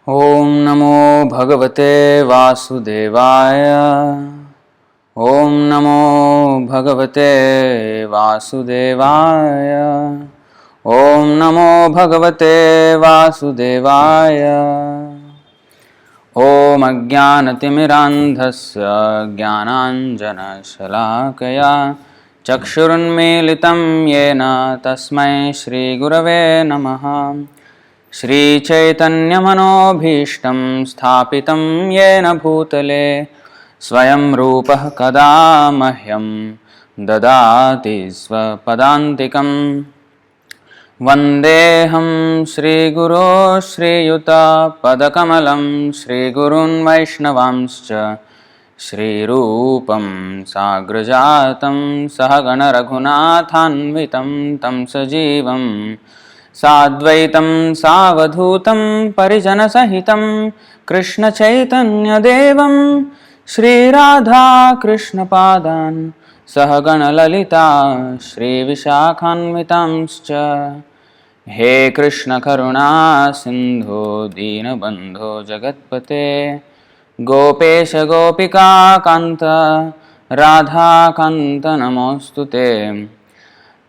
ॐ नमो भगवते वासुदेवाय। ॐ नमो भगवते वासुदेवाय। ॐ नमो भगवते वासुदेवाय। ॐ अज्ञानतिमिरान्धस्य ज्ञानाञ्जनशलाकया चक्षुरुन्मीलितं येन तस्मै श्रीगुरवे नमः। श्रीचैतन्यमनोभीष्टं स्थापितं येन भूतले स्वयं रूपः कदा मह्यं ददाति स्वपदान्तिकम्। वन्देऽहं श्रीगुरो श्रीयुतपदकमलं श्रीगुरून् वैष्णवांश्च श्रीरूपं साग्रजातं सहगणरघुनाथान्वितं तं सजीवं साद्वैतं सावधूतं परिजनसहितं कृष्णचैतन्यदेवं श्रीराधाकृष्णपादान् सहगणललिता श्रीविशाखान्वितांश्च। हे कृष्ण करुणा सिन्धो दीनबन्धो जगत्पते गोपेश गोपिका कान्त राधाकान्त नमोऽस्तुते।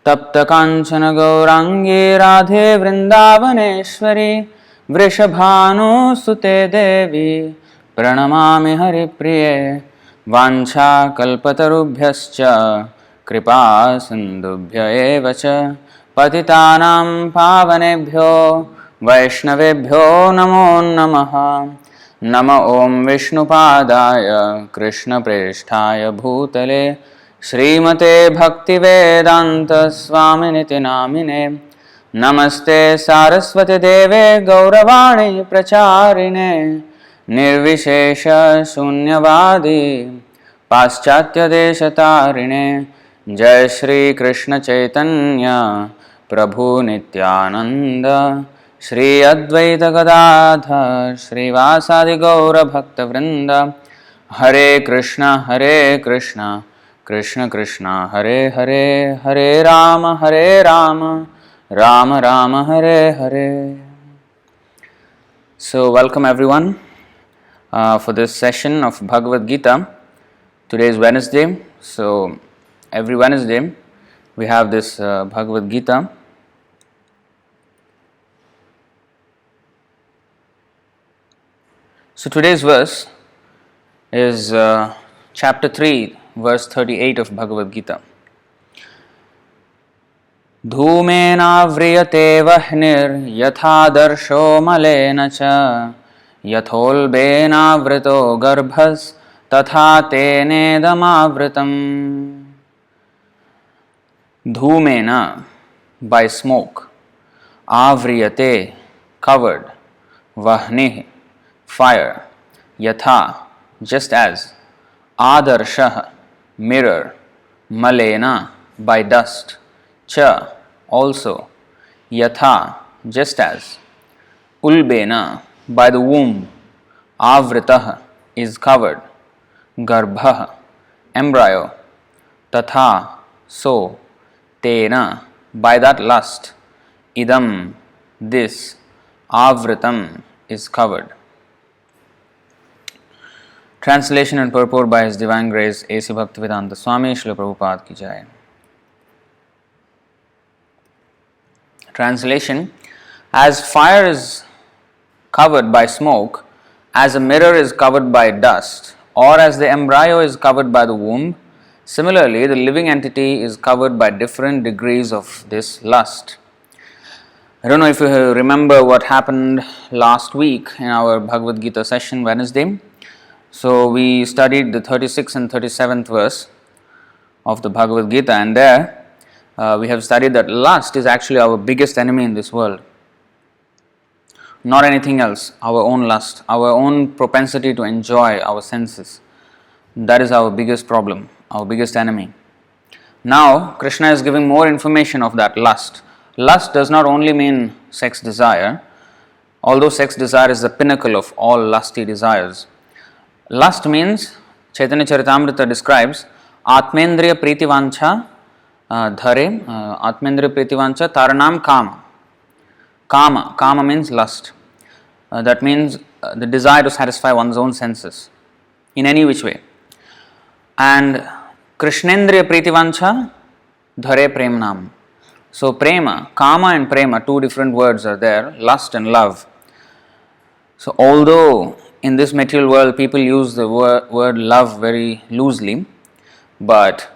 तप्त कांचन गौरांगी राधे वृंदावनेश्वरी वृषभानुसुते देवी प्रणमामि हरिप्रिये। वाञ्छाकल्पतरुभ्यश्च कृपा सिन्धुभ्य एव च पतितानां पावनेभ्यो वैष्णवेभ्यो नमो नमः। नम ॐ विष्णुपादाय कृष्णप्रेष्ठाय भूतले श्रीमते भक्तिवेदांत स्वामिनिति नामिने। नमस्ते सारस्वती देवे गौरवाणी प्रचारिणे निर्विशेष शून्यवादी पाश्चात्यदेशतारिणे। जय श्री कृष्ण चैतन्य प्रभु नित्यानंद श्री अद्वैत गदाधर श्रीवासादि गौर भक्तवृंद। हरे Krishna Krishna Krishna Hare Hare Hare Ram Ram Ram Hare Hare. So welcome everyone for this session of Bhagavad-gītā. Today is Wednesday, so every Wednesday we have this Bhagavad-gītā. So today's verse is chapter 3, verse 38 of Bhagavad-gītā. dhūmenāvriyate vahnir yathādarśo malena ca yatholbenāvṛto garbhas tathā tenedam āvṛtam. Dhūmena, by smoke, āvriyate, covered, vahnir, fire, yathā, just as, ādarśaḥ, mirror, malena, by dust, cha, also, yathā, just as, ulbena, by the womb, āvṛtaḥ, is covered, garbhaḥ, embryo, tathā-so, tena, by that lust, idam, this, āvṛtam, is covered. Translation and purport by His Divine Grace A.C. Bhaktivedanta Swami Srila Prabhupada ki Jaya. Translation: as fire is covered by smoke, as a mirror is covered by dust, or as the embryo is covered by the womb, similarly the living entity is covered by different degrees of this lust. I don't know if you remember what happened last week in our Bhagavad-gītā session Wednesday. So we studied the 36th and 37th verse of the Bhagavad-gītā, and there we have studied that lust is actually our biggest enemy in this world. Not anything else, our own lust, our own propensity to enjoy our senses. That is our biggest problem, our biggest enemy. Now Krishna is giving more information of that lust. Lust does not only mean sex desire, although sex desire is the pinnacle of all lusty desires. Lust means, Chaitanya Charitamrita describes, Atmendriya Pritivancha Dhare, Atmendriya Pritivancha Taranam Kama. Kama means lust. That means the desire to satisfy one's own senses in any which way. And Krishnendriya Pritivancha Dhare Premnam. So prema, kama and prema, two different words are there, lust and love. So although in this material world people use the word love very loosely, but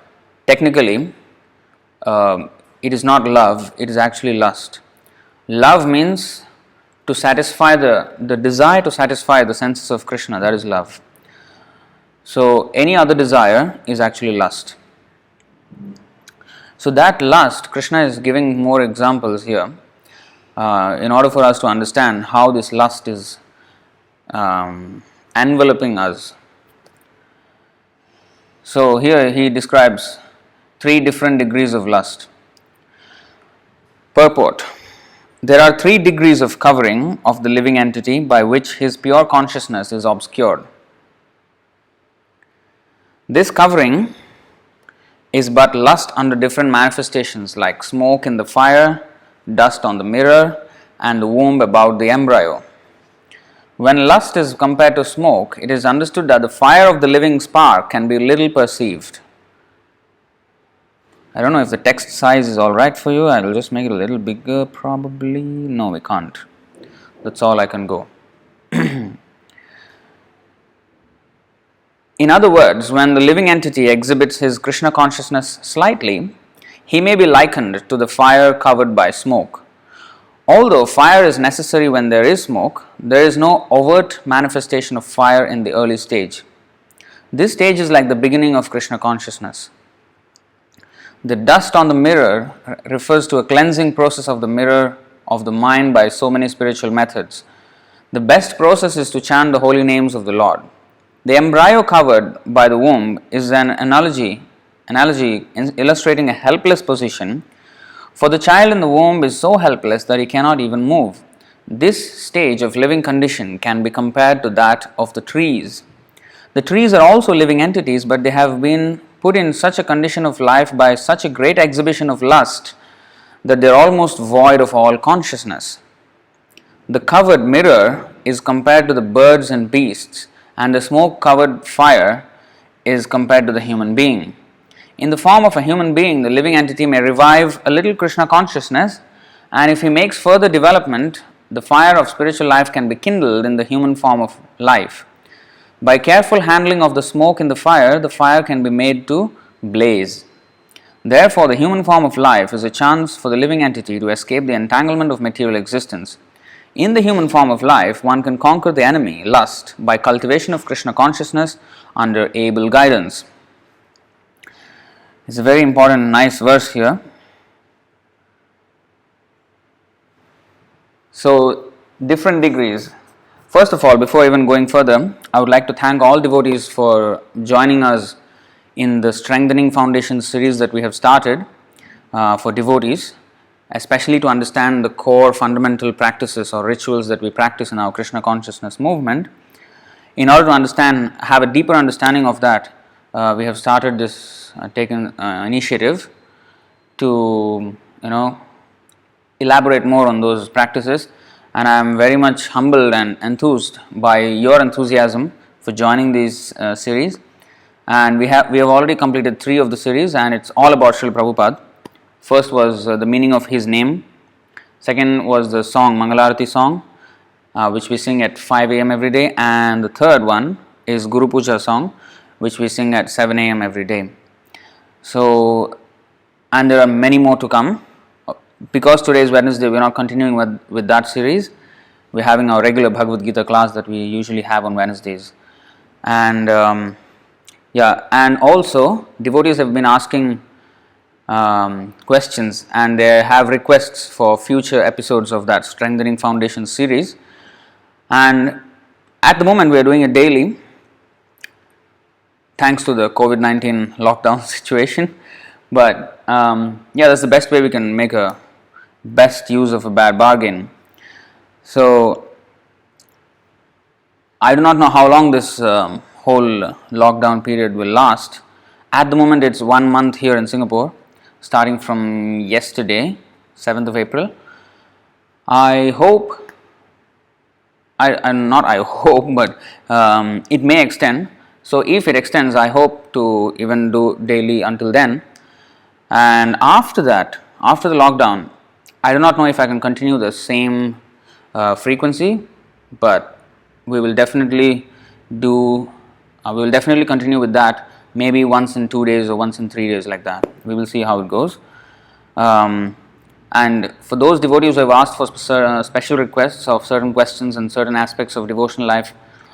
technically it is not love, it is actually lust. Love means to satisfy the desire to satisfy the senses of Krishna, that is love. So any other desire is actually lust. So that lust, Krishna is giving more examples here in order for us to understand how this lust is enveloping us. So here he describes 3 different degrees of lust. Purport. There are 3 degrees of covering of the living entity by which his pure consciousness is obscured. This covering is but lust under different manifestations like smoke in the fire, dust on the mirror, and the womb about the embryo. When lust is compared to smoke, it is understood that the fire of the living spark can be little perceived. I don't know if the text size is alright for you. I will just make it a little bigger probably. No, we can't. That's all I can go. In other words, when the living entity exhibits his Krishna consciousness slightly, he may be likened to the fire covered by smoke. Although fire is necessary when there is smoke, there is no overt manifestation of fire in the early stage. This stage is like the beginning of Krishna consciousness. The dust on the mirror refers to a cleansing process of the mirror of the mind by so many spiritual methods. The best process is to chant the holy names of the Lord. The embryo covered by the womb is an analogy illustrating a helpless position, for the child in the womb is so helpless that he cannot even move. This stage of living condition can be compared to that of the trees. The trees are also living entities, but they have been put in such a condition of life by such a great exhibition of lust that they are almost void of all consciousness. The covered mirror is compared to the birds and beasts, and the smoke-covered fire is compared to the human being. In the form of a human being, the living entity may revive a little Krishna consciousness, and if he makes further development, the fire of spiritual life can be kindled in the human form of life. By careful handling of the smoke in the fire can be made to blaze. Therefore, the human form of life is a chance for the living entity to escape the entanglement of material existence. In the human form of life, one can conquer the enemy, lust, by cultivation of Krishna consciousness under able guidance. It's a very important, nice verse here. So, different degrees. First of all, before even going further, I would like to thank all devotees for joining us in the Strengthening Foundation series that we have started for devotees, especially to understand the core fundamental practices or rituals that we practice in our Krishna consciousness movement. In order to have a deeper understanding of that, we have started this, taken initiative to, elaborate more on those practices. And I am very much humbled and enthused by your enthusiasm for joining these series. And we have already completed 3 of the series, and it's all about Srila Prabhupada. First was the meaning of his name. Second was the song, Mangalarati song, which we sing at 5 a.m. every day. And the third one is Guru Puja song, which we sing at 7 a.m. every day. So, and there are many more to come. Because today is Wednesday, we are not continuing with that series. We are having our regular Bhagavad-gītā class that we usually have on Wednesdays. And and also devotees have been asking questions, and they have requests for future episodes of that Strengthening Foundation series. And at the moment we are doing it daily, thanks to the COVID-19 lockdown situation. But that's the best way we can make a best use of a bad bargain. So I do not know how long this whole lockdown period will last. At the moment it's 1 month here in Singapore, starting from yesterday, 7th of April. I hope I hope, but it may extend. So if it extends, I hope to even do daily until then. And after that, after the lockdown, I do not know if I can continue the same frequency, but we will definitely do. We will definitely continue with that. Maybe once in 2 days or once in 3 days, like that. We will see how it goes. And for those devotees who have asked for special requests of certain questions and certain aspects of devotional life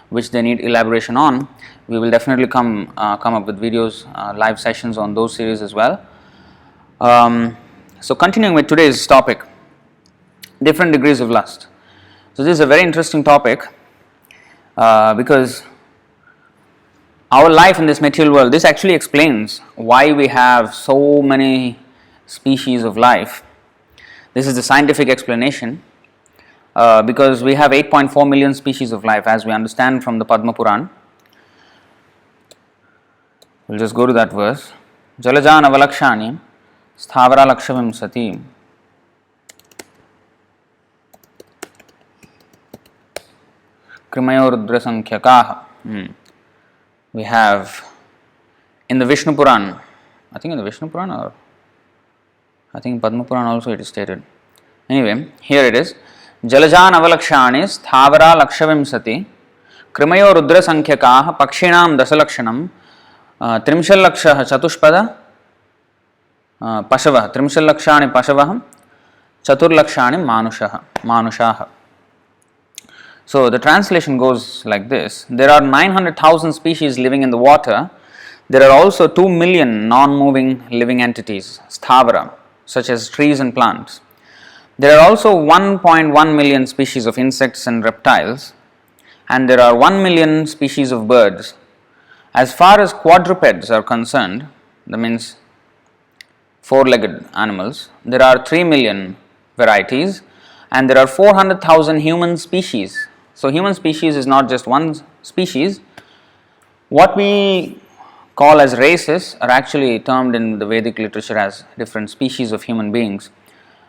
which they need elaboration on, we will definitely come up with videos, live sessions on those series as well. So continuing with today's topic, different degrees of lust. So this is a very interesting topic because our life in this material world, this actually explains why we have so many species of life. This is the scientific explanation because we have 8.4 million species of life as we understand from the Padma Puran. We'll just go to that verse. Jalajana avalakshani sthavara lakshavim sati krimayo rudra sankhyakaa. We have in the Vishnu Puran, I think in the Vishnu Puran or I think in Padma Puran also it is stated. Anyway, here it is. Jalajan avalakshani sthavara lakshavim sati krimayo rudra sankhyakaa pakshinam dasalakshanam trimshal lakshah chatushpada pashavah trimshal lakshani pashavah chatur lakshani manushaha. So the translation goes like this. There are 900,000 species living in the water. There are also 2 million non-moving living entities, sthavara, such as trees and plants. There are also 1.1 million species of insects and reptiles, and there are 1 million species of birds. As far as quadrupeds are concerned, that means four-legged animals, there are 3 million varieties, and there are 400,000 human species. So human species is not just one species. What we call as races are actually termed in the Vedic literature as different species of human beings.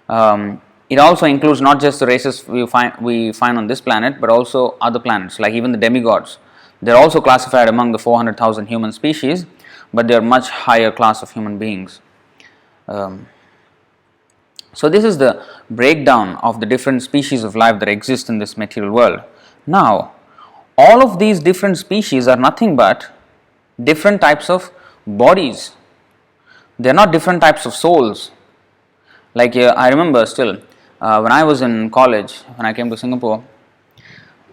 It also includes not just the races we find on this planet, but also other planets, like even the demigods. They are also classified among the 400,000 human species, but they are much higher class of human beings. So this is the breakdown of the different species of life that exist in this material world. Now, all of these different species are nothing but different types of bodies. They are not different types of souls. Like I remember still, when I was in college, when I came to Singapore,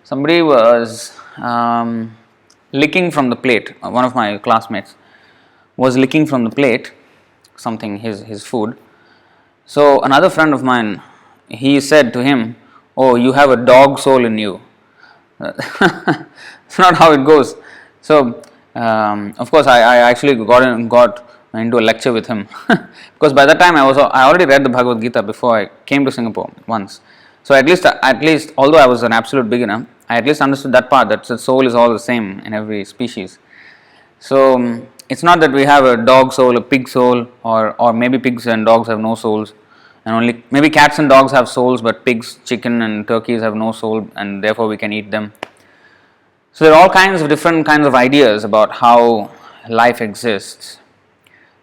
somebody was licking from the plate. One of my classmates was licking from the plate, something, his food. So another friend of mine, he said to him, "Oh, you have a dog soul in you." It's not how it goes. So of course, I actually got into a lecture with him because by that time I already read the Bhagavad-gītā before I came to Singapore once. So at least, although I was an absolute beginner, I at least understood that part, that the soul is all the same in every species. So it's not that we have a dog soul, a pig soul, or maybe pigs and dogs have no souls, and only maybe cats and dogs have souls, but pigs, chicken and turkeys have no soul, and therefore we can eat them. So there are all kinds of different kinds of ideas about how life exists.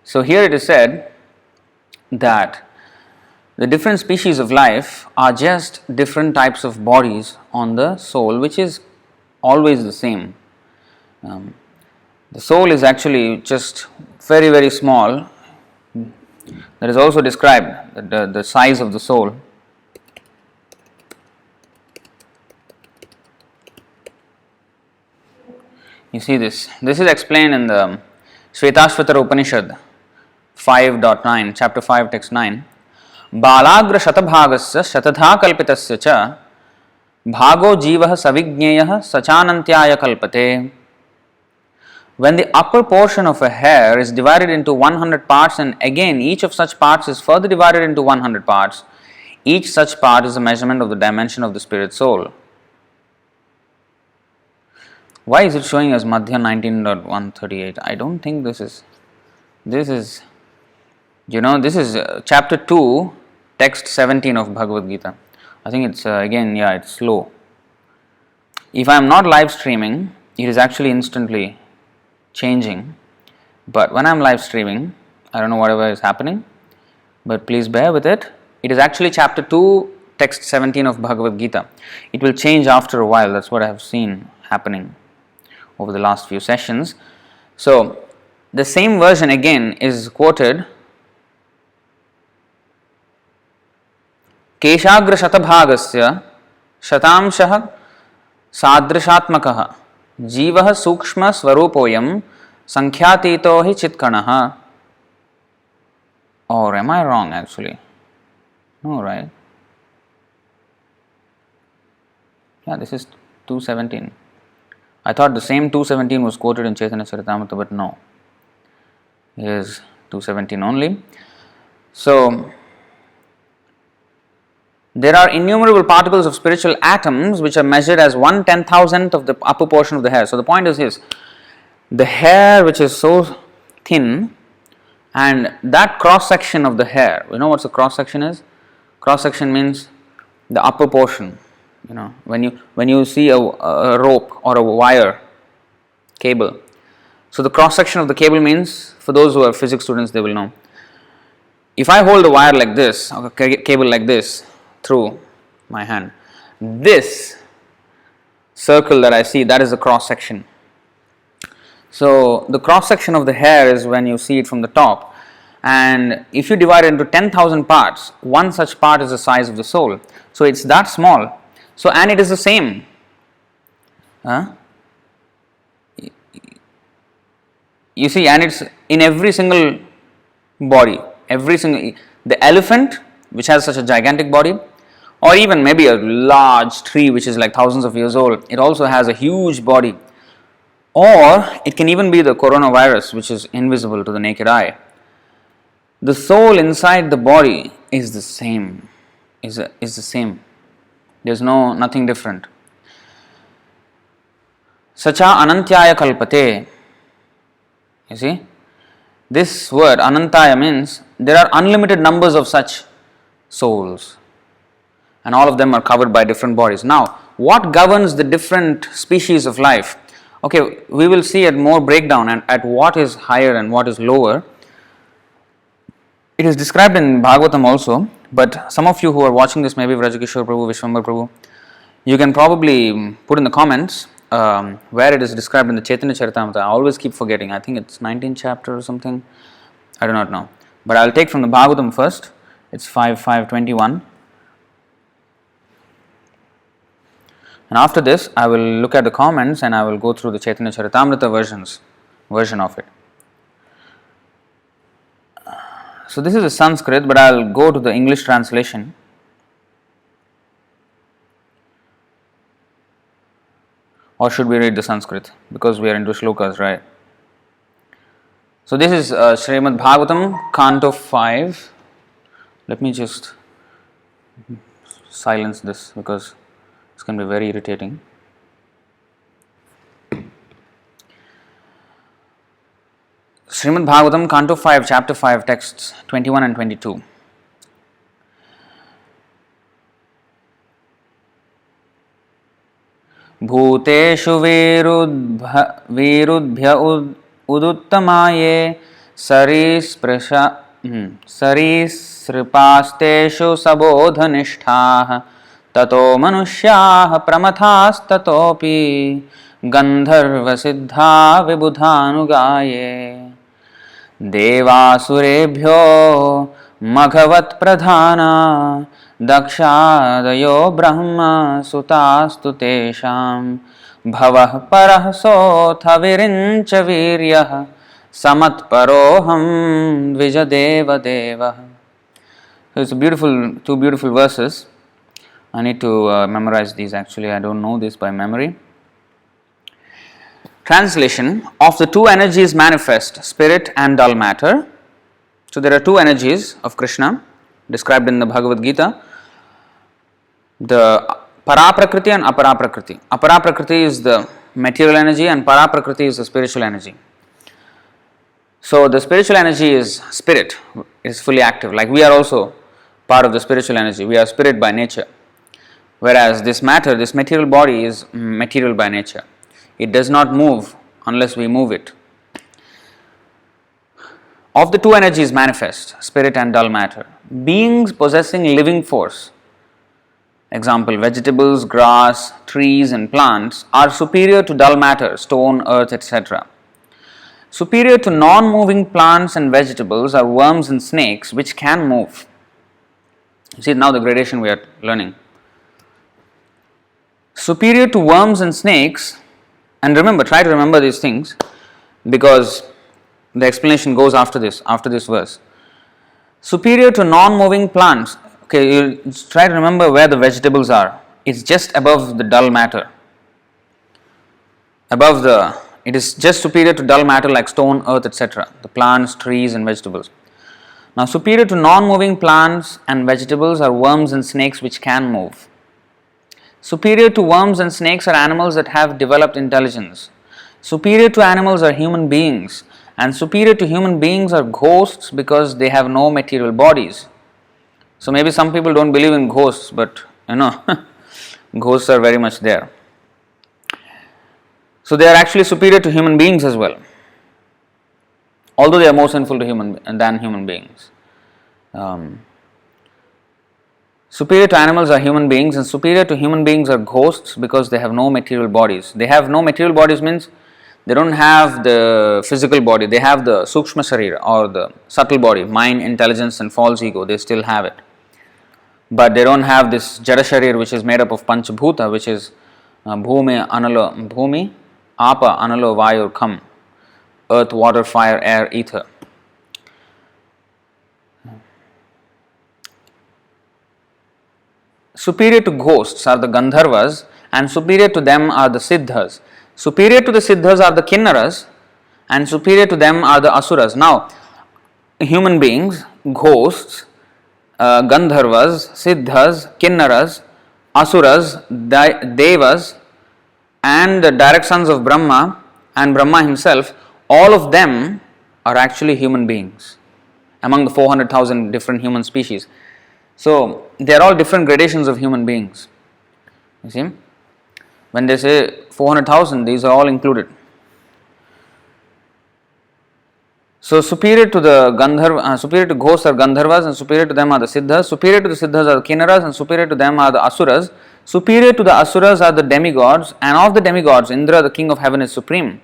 So here it is said that the different species of life are just different types of bodies on the soul, which is always the same. The soul is actually just very, very small. That is also described, the size of the soul. You see this. This is explained in the Shvetashvatara Upanishad 5.9, chapter 5, text 9. Balagra shatabhagasya shatadha kalpitasya cha bhago jivah savignyayah sachanantyaya kalpate. When the upper portion of a hair is divided into 100 parts, and again each of such parts is further divided into 100 parts, each such part is a measurement of the dimension of the spirit soul. Why is it showing as Madhya 19.138? I don't think this is chapter 2, text 17 of Bhagavad-gītā. I think it's it's slow. If I am not live streaming, it is actually instantly changing. But when I am live streaming, I don't know whatever is happening, but please bear with it. It is actually chapter 2, text 17 of Bhagavad-gītā. It will change after a while. That's what I have seen happening over the last few sessions. So, the same version again is quoted. Keshagra shatabhagasya shatamshah sadrishatmakah jīvah sukshma svarupoyam sankhyatīto hi chitkanaha. Or am I wrong actually? No, right? Yeah, this is 217. I thought the same 217 was quoted in Chaitanya Charitamrita, but no. Here's 217 only. So, there are innumerable particles of spiritual atoms which are measured as 1/10,000th of the upper portion of the hair. So, the point is this, the hair which is so thin, and that cross section of the hair, you know what the cross section is? Cross section means the upper portion. You know, when you see a rope or a wire cable, so the cross section of the cable means, for those who are physics students, they will know. If I hold a wire like this, or a cable like this through my hand, this circle that I see, that is the cross section. So the cross section of the hair is when you see it from the top, and if you divide it into 10,000 parts, one such part is the size of the soul. So it's that small. So, and it is the same. You see, and it's in every single body. The elephant, which has such a gigantic body, or even maybe a large tree which is like thousands of years old, it also has a huge body. Or it can even be the coronavirus, which is invisible to the naked eye. The soul inside the body is the same. Is the same. There's nothing different. Sacha anantyaya kalpate. You see, this word anantaya means there are unlimited numbers of such souls, and all of them are covered by different bodies. Now, what governs the different species of life? Okay, we will see at more breakdown and at what is higher and what is lower. It is described in Bhagavatam also, but some of you who are watching this, maybe Vrajakishore Prabhu, Vishwambar Prabhu, you can probably put in the comments where it is described in the Chaitanya Charitamrita. I always keep forgetting. I think it's 19th chapter or something. I do not know. But I'll take from the Bhagavatam first. It's 5.5.21. And after this, I will look at the comments and I will go through the Chaitanya Charitamrita version of it. So this is a Sanskrit, but I'll go to the English translation. Or should we read the Sanskrit? Because we are into shlokas, right? So this is Srimad Bhagavatam, Canto 5. Let me just silence this because it's going to be very irritating. Srimad Bhagavatam, Canto 5, Chapter 5, texts 21 and 22. Bhuteshu virudbhya uduttamaye sarisripasteshu sabodhanishthah tato manushyaah pramathas tatopi gandharva siddha vibudhanugaye Devasurebhyo maghavat pradhana dakshadayo brahma sutastu tesham bhavah parah sotha virincha viryah samatparoham dvijadeva deva. So it's two beautiful verses. I need to memorize these actually. I don't know this by memory. Translation: of the two energies manifest, spirit and dull matter. So there are two energies of Krishna described in the Bhagavad-gītā. The para-prakriti and apara-prakriti. Apara-prakriti is the material energy and para-prakriti is the spiritual energy. So the spiritual energy is spirit, it is fully active. Like we are also part of the spiritual energy. We are spirit by nature. Whereas this matter, this material body is material by nature. It does not move unless we move it. Of the two energies manifest, spirit and dull matter, beings possessing living force, example, vegetables, grass, trees and plants, are superior to dull matter, stone, earth, etc. Superior to non-moving plants and vegetables are worms and snakes which can move. See now the gradation we are learning. Superior to worms and snakes, and remember, try to remember these things because the explanation goes after this verse. Superior to non-moving plants. Okay, you try to remember where the vegetables are. It's just above the dull matter. It is just superior to dull matter like stone, earth, etc. The plants, trees and vegetables. Now, superior to non-moving plants and vegetables are worms and snakes which can move. Superior to worms and snakes are animals that have developed intelligence. Superior to animals are human beings. And superior to human beings are ghosts because they have no material bodies. So maybe some people don't believe in ghosts, but ghosts are very much there. So they are actually superior to human beings as well, although they are more sinful than human beings. Superior to animals are human beings, and superior to human beings are ghosts because they have no material bodies. They have no material bodies means they don't have the physical body. They have the sukshma sarira or the subtle body, mind, intelligence and false ego. They still have it. But they don't have this jada sharir which is made up of panchabhuta, which is bhumi, apa, analo, vayu, kham, earth, water, fire, air, ether. Superior to ghosts are the Gandharvas and superior to them are the Siddhas. Superior to the Siddhas are the Kinnaras and superior to them are the Asuras. Now, human beings, ghosts, Gandharvas, Siddhas, Kinnaras, Asuras, Devas and the direct sons of Brahma and Brahma himself, all of them are actually human beings among the 400,000 different human species. So, they are all different gradations of human beings. You see, when they say 400,000, these are all included. So, superior to ghosts are Gandharvas and superior to them are the Siddhas. Superior to the Siddhas are the Kinnaras and superior to them are the Asuras. Superior to the Asuras are the demigods, and of the demigods, Indra, the king of heaven, is supreme.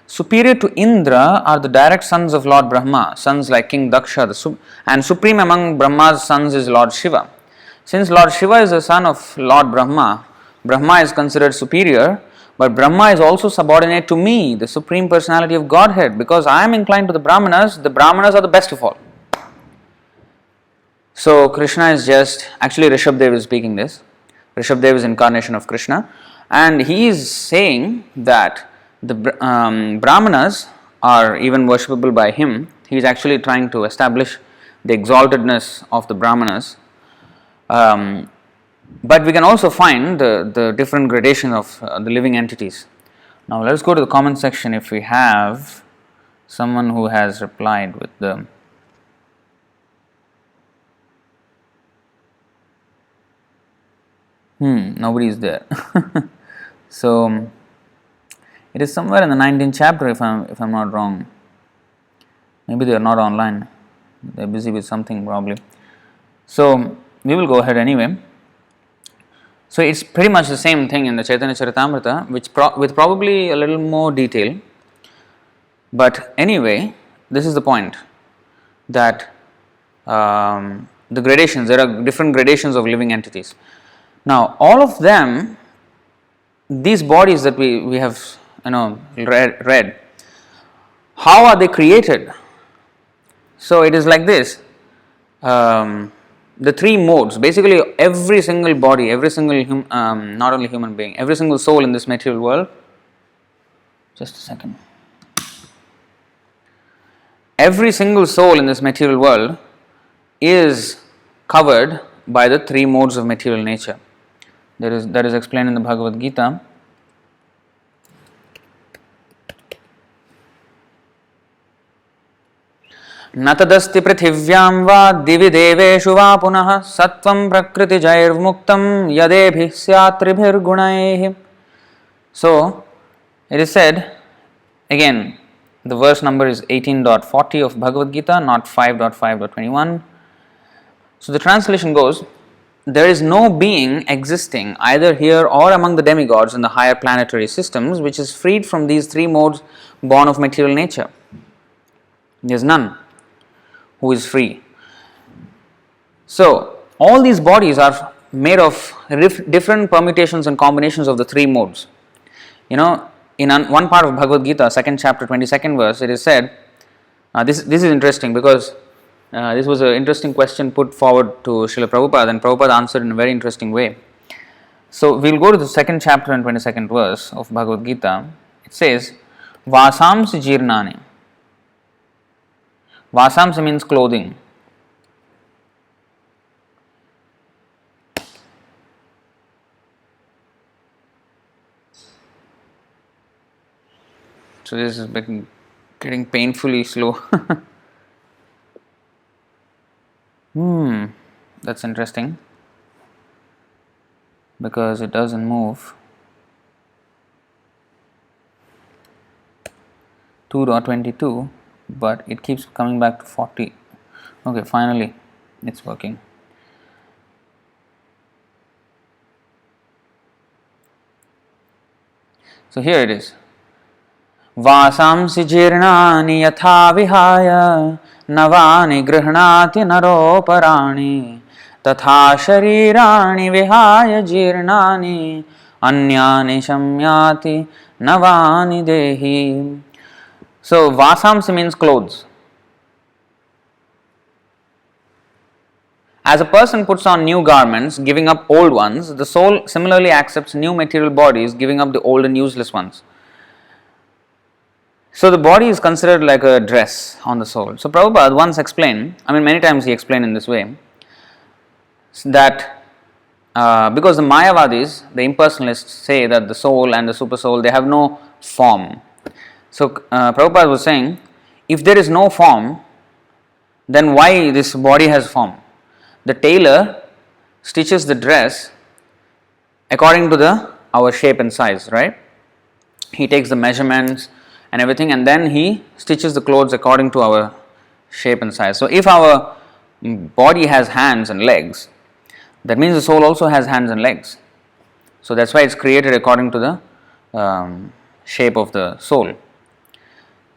Superior to Indra are the direct sons of Lord Brahma, sons like King Daksha, and supreme among Brahma's sons is Lord Shiva. Since Lord Shiva is the son of Lord Brahma, Brahma is considered superior, but Brahma is also subordinate to me, the supreme personality of Godhead, because I am inclined to the Brahmanas are the best of all. So Krishna is actually Rishabdev is speaking this. Rishabdev is incarnation of Krishna, and he is saying that the Brahmanas are even worshipable by him. He is actually trying to establish the exaltedness of the Brahmanas. But we can also find the different gradation of the living entities. Now let us go to the comment section if we have someone who has replied with the nobody is there. So it is somewhere in the 19th chapter if I'm not wrong. Maybe they are not online. They are busy with something probably. So we will go ahead anyway. So it's pretty much the same thing in the Chaitanya Charitamrita, with probably a little more detail. But anyway, this is the point, that the gradations, there are different gradations of living entities. Now, all of them, these bodies that we have read, how are they created? So it is like this. The three modes, basically every single body, every single not only human being, every single soul in this material world. Just a second. Every single soul in this material world is covered by the three modes of material nature. That is explained in the Bhagavad-gītā. न तदस्ति पृथिव्यां वा दिवि देवेषु वा पुनः सत्वं प्रकृतिजैर्मुक्तं यदेभिः स्यात् त्रिभिर्गुणैः. So, it is said, again, the verse number is 18.40 of Bhagavad-gītā, not 5.5.21. So, the translation goes, there is no being existing either here or among the demigods in the higher planetary systems which is freed from these three modes born of material nature. There is none who is free. So, all these bodies are made of different permutations and combinations of the three modes. In one part of Bhagavad-gītā, 2nd chapter, 22nd verse, it is said, this is interesting because this was an interesting question put forward to Srila Prabhupada, and Prabhupada answered in a very interesting way. So, we will go to the 2nd chapter and 22nd verse of Bhagavad-gītā. It says, Vasamsi jirnani. Vasamsi means clothing. So this is getting painfully slow. That's interesting because it doesn't move. 2.22, but it keeps coming back to 40. Okay, finally it's working. So here it is. Vasamsi jirnani yatha vihaya navani grihnati naroparani tathā sharirani vihaya jirnani anyani shamyati navani dehi. So, vasamsi means clothes. As a person puts on new garments, giving up old ones, the soul similarly accepts new material bodies, giving up the old and useless ones. So, the body is considered like a dress on the soul. So, Prabhupada once explained, many times he explained in this way, that because the Mayavadis, the impersonalists, say that the soul and the super soul, they have no form. So, Prabhupada was saying, if there is no form, then why this body has form? The tailor stitches the dress according to our shape and size, right? He takes the measurements and everything, and then he stitches the clothes according to our shape and size. So, if our body has hands and legs, that means the soul also has hands and legs. So, that's why it's created according to the shape of the soul.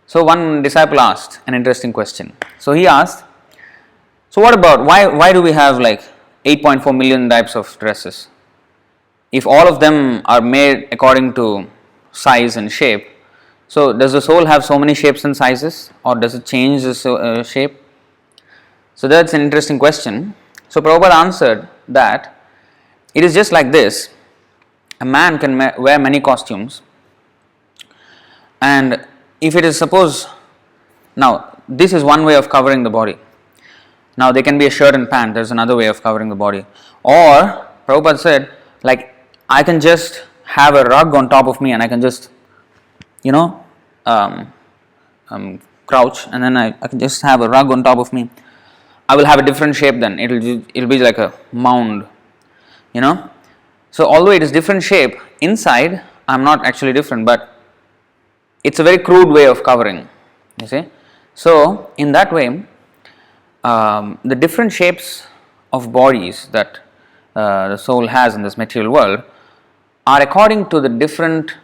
So, one disciple asked an interesting question. So, he asked, so what about, why do we have like 8.4 million types of dresses? If all of them are made according to size and shape, so does the soul have so many shapes and sizes, or does it change the shape? So, that's an interesting question. So, Prabhupada answered that it is just like this. A man can wear many costumes, and if it is suppose, now this is one way of covering the body. Now there can be a shirt and pant, there is another way of covering the body. Or Prabhupada said, like, I can just have a rug on top of me and I can just, crouch, and then I can just have a rug on top of me. I will have a different shape then, it'll be like a mound, So although it is different shape, inside I am not actually different, but it's a very crude way of covering, you see. So, in that way, the different shapes of bodies that the soul has in this material world are according to the different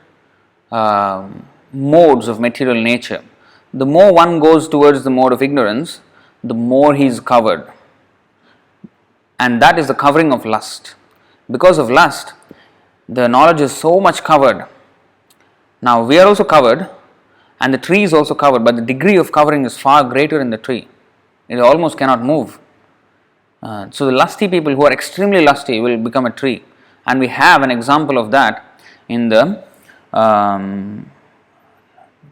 modes of material nature. The more one goes towards the mode of ignorance, the more he is covered. And that is the covering of lust. Because of lust, the knowledge is so much covered. Now, we are also covered, and the tree is also covered, but the degree of covering is far greater in the tree. It almost cannot move. So, the lusty people who are extremely lusty will become a tree. And we have an example of that in the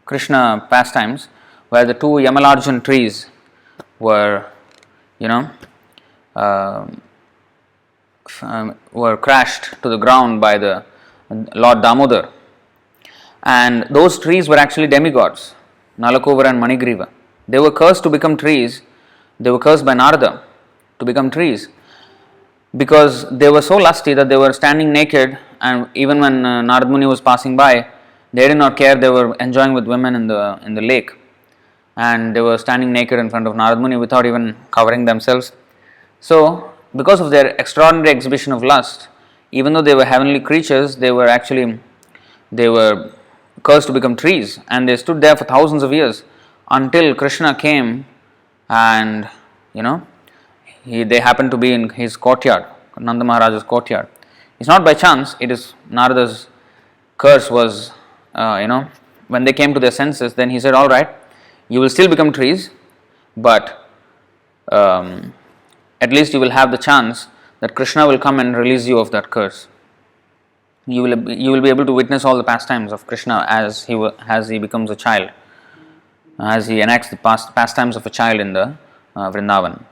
Krishna pastimes, where the two Yamalarjan trees were, were crashed to the ground by the Lord Damodar. And those trees were actually demigods, Nalakovara and Manigriva. They were cursed to become trees. They were cursed by Narada to become trees because they were so lusty that they were standing naked, and even when Narad Muni was passing by, they did not care. They were enjoying with women in the lake, and they were standing naked in front of Narad Muni without even covering themselves. So, because of their extraordinary exhibition of lust, even though they were heavenly creatures, they were cursed to become trees, and they stood there for thousands of years until Krishna came, and they happened to be in his courtyard, Nanda Maharaja's courtyard. It's not by chance. It is Narada's curse was, when they came to their senses, then he said, all right, you will still become trees, but at least you will have the chance that Krishna will come and release you of that curse. You will be able to witness all the pastimes of Krishna as he becomes a child, as he enacts the pastimes of a child in the Vrindavan.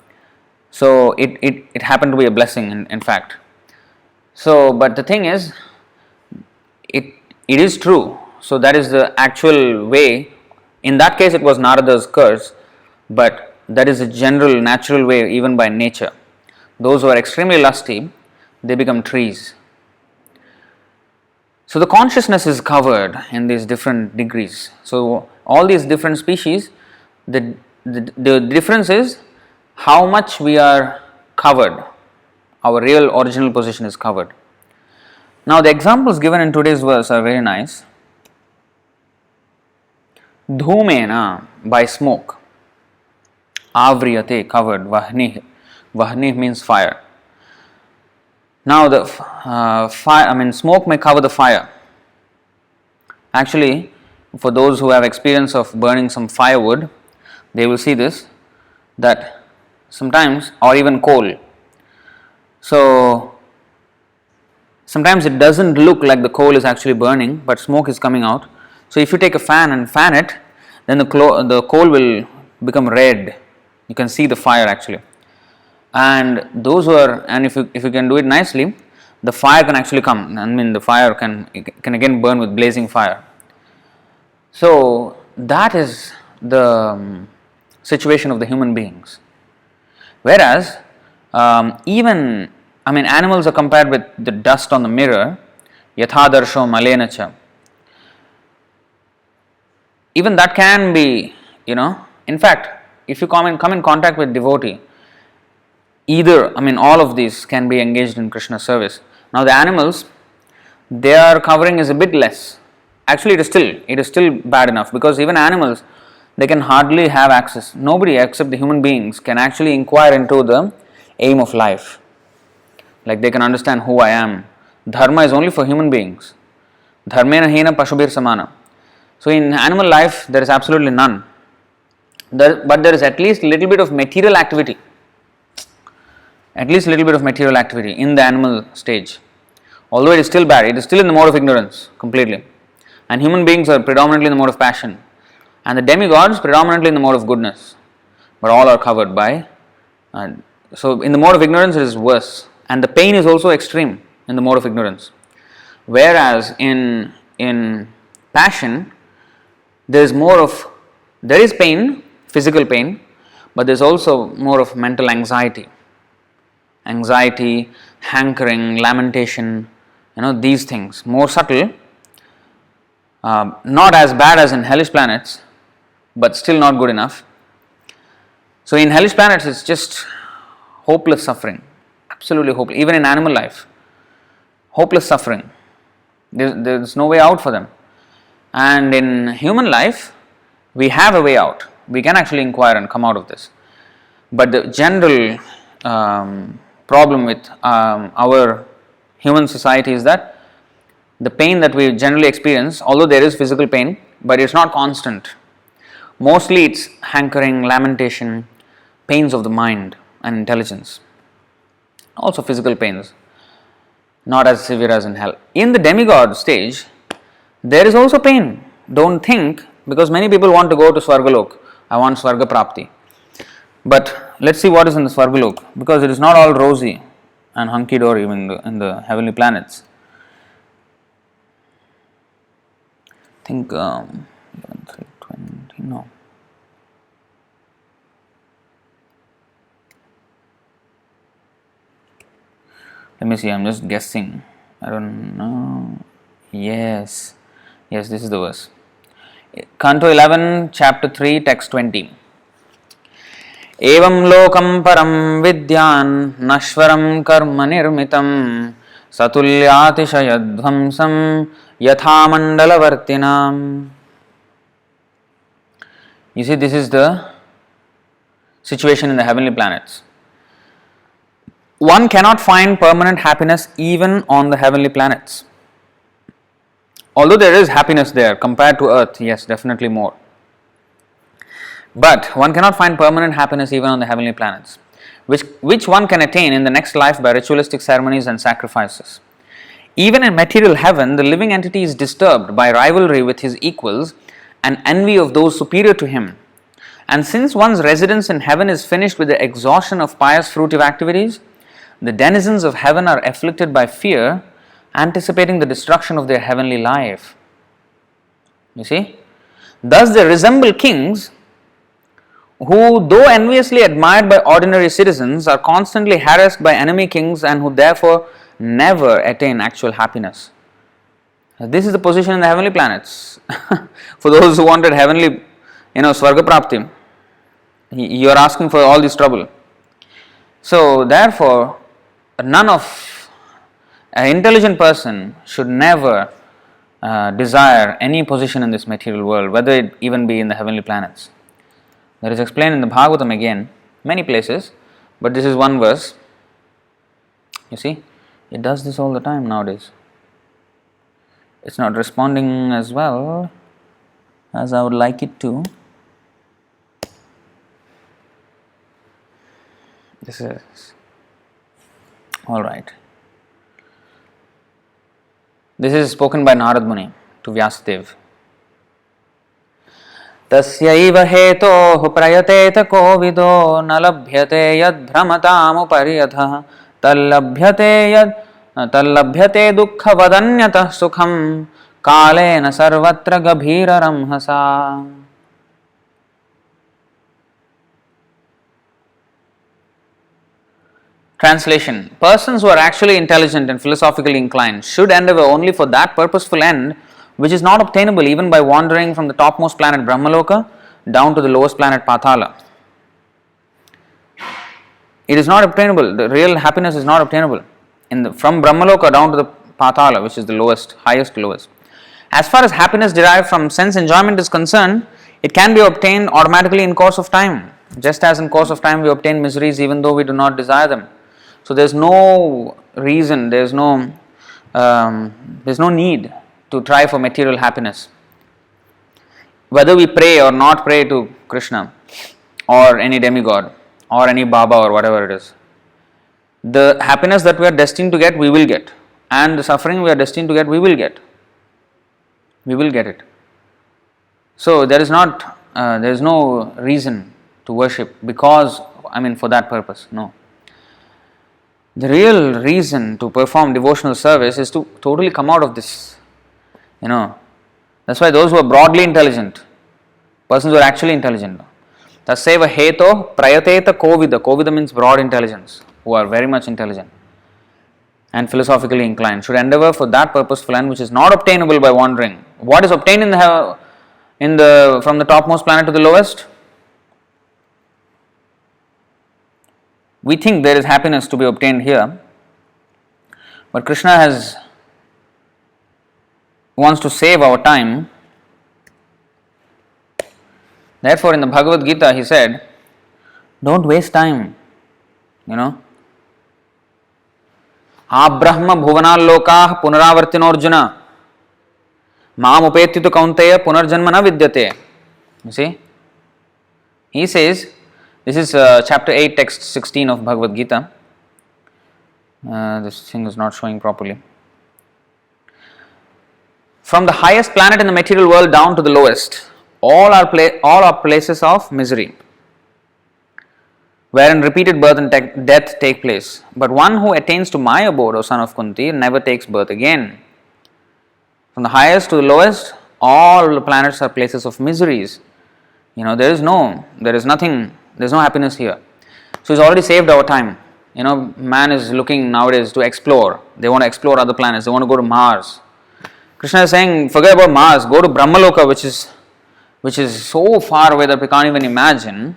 So it happened to be a blessing in fact. So, but the thing is, it is true. So that is the actual way. In that case, it was Narada's curse, but that is a general, natural way, even by nature. Those who are extremely lusty, they become trees. So the consciousness is covered in these different degrees. So all these different species, the difference is how much we are covered. Our real original position is covered. Now the examples given in today's verse are very nice. Dhūmena, by smoke. āvṛyate, covered. Vahnir. Vahnir means fire. Now the fire, smoke may cover the fire. Actually, for those who have experience of burning some firewood, they will see this, that sometimes, or even coal. So sometimes it doesn't look like the coal is actually burning, but smoke is coming out. So if you take a fan and fan it, then the coal will become red. You can see the fire actually. And if you can do it nicely, the fire can actually come. The fire can again burn with blazing fire. So that is the situation of the human beings. Whereas animals are compared with the dust on the mirror, yathādarśo malena. Even that can be, in fact, if you come in contact with devotee, all of these can be engaged in Krishna service. Now the animals, their covering is a bit less. Actually, it is still bad enough, because even animals, they can hardly have access. Nobody except the human beings can actually inquire into the aim of life. Like they can understand who I am. Dharma is only for human beings. Dharmena hena pashubhir samana. So in animal life, there is absolutely none. But there is at least a little bit of material activity. At least a little bit of material activity in the animal stage. Although it is still bad, it is still in the mode of ignorance completely. And human beings are predominantly in the mode of passion. And the demigods predominantly in the mode of goodness. But all are covered by... so in the mode of ignorance it is worse. And the pain is also extreme in the mode of ignorance. Whereas in passion, there is pain, physical pain, but there is also more of mental anxiety. Anxiety, hankering, lamentation, these things, more subtle, not as bad as in hellish planets, but still not good enough. So in hellish planets, it's just hopeless suffering, absolutely hopeless. Even in animal life, hopeless suffering. There's no way out for them. And in human life, we have a way out. We can actually inquire and come out of this. But the general problem with our human society is that the pain that we generally experience, although there is physical pain, but it's not constant. Mostly it's hankering, lamentation, pains of the mind and intelligence. Also physical pains, not as severe as in hell. In the demigod stage, there is also pain. Don't think, because many people want to go to Swargalok. I want Swarga Prapti. But let's see what is in the Swargalok, because it is not all rosy and hunky-dory in the heavenly planets. I think 11, 3, 20, no. me see, I'm just guessing. I don't know. Yes, this is the verse. Canto 11, chapter 3, text 20. Evam lokam param vidyan nashvaram karma nirmitam satulyatisayadvamsam yathā mandalavartinam. You see, this is the situation in the heavenly planets. One cannot find permanent happiness even on the heavenly planets. Although there is happiness there compared to earth, yes, definitely more. But one cannot find permanent happiness even on the heavenly planets, which one can attain in the next life by ritualistic ceremonies and sacrifices. Even in material heaven, the living entity is disturbed by rivalry with his equals and envy of those superior to him. And since one's residence in heaven is finished with the exhaustion of pious fruitive activities, the denizens of heaven are afflicted by fear, anticipating the destruction of their heavenly life. You see? Thus they resemble kings who, though enviously admired by ordinary citizens, are constantly harassed by enemy kings and who therefore never attain actual happiness. This is the position in the heavenly planets. For those who wanted heavenly, Swarga Prapti, you are asking for all this trouble. So therefore, an intelligent person should never desire any position in this material world, whether it even be in the heavenly planets. That is explained in the Bhagavatam again, many places, but this is one verse. You see, it does this all the time nowadays. It's not responding as well as I would like it to. This is alright. This is spoken by Narad Muni to Vyasadeva. Tasyaiva hetoh prayateta kovido nalabhyate yad bhramatamupari yatha tallabhyate dukkha vadanyatah sukham kalena sarvatra gabhira ramhasa. Translation. Persons who are actually intelligent and philosophically inclined should endeavor only for that purposeful end which is not obtainable even by wandering from the topmost planet Brahmaloka down to the lowest planet Patala. It is not obtainable. The real happiness is not obtainable from Brahmaloka down to the Patala, which is the lowest, highest lowest. As far as happiness derived from sense enjoyment is concerned, it can be obtained automatically in course of time, just as in course of time we obtain miseries even though we do not desire them. So there is no reason, there is no need to try for material happiness. Whether we pray or not pray to Krishna or any demigod or any Baba or whatever it is, the happiness that we are destined to get, we will get, and the suffering we are destined to get, we will get. We will get it. So there is no reason to worship for that purpose. No. The real reason to perform devotional service is to totally come out of this. That's why those who are broadly intelligent, persons who are actually intelligent, tasyaiva heto prayateta kovida. Kovida means broad intelligence, who are very much intelligent and philosophically inclined, should endeavor for that purposeful end which is not obtainable by wandering. What is obtained from the topmost planet to the lowest? We think there is happiness to be obtained here, but Krishna wants to save our time. Therefore, in the Bhagavad-gītā, he said, don't waste time. āvṛtam bhuvanāllokāh punarāvartinorjuna māṁ upettitu kaunteya punarjanma na vidyate. You see? He says, this is chapter 8, text 16 of Bhagavad-gītā. This thing is not showing properly. From the highest planet in the material world down to the lowest, all are places of misery, wherein repeated birth and death take place. But one who attains to my abode, O son of Kunti, never takes birth again. From the highest to the lowest, all the planets are places of miseries. There is no happiness here. So he's already saved our time. man is looking nowadays to explore. They want to explore other planets. They want to go to Mars. Krishna is saying, forget about Mars. Go to Brahmaloka, which is so far away that we can't even imagine.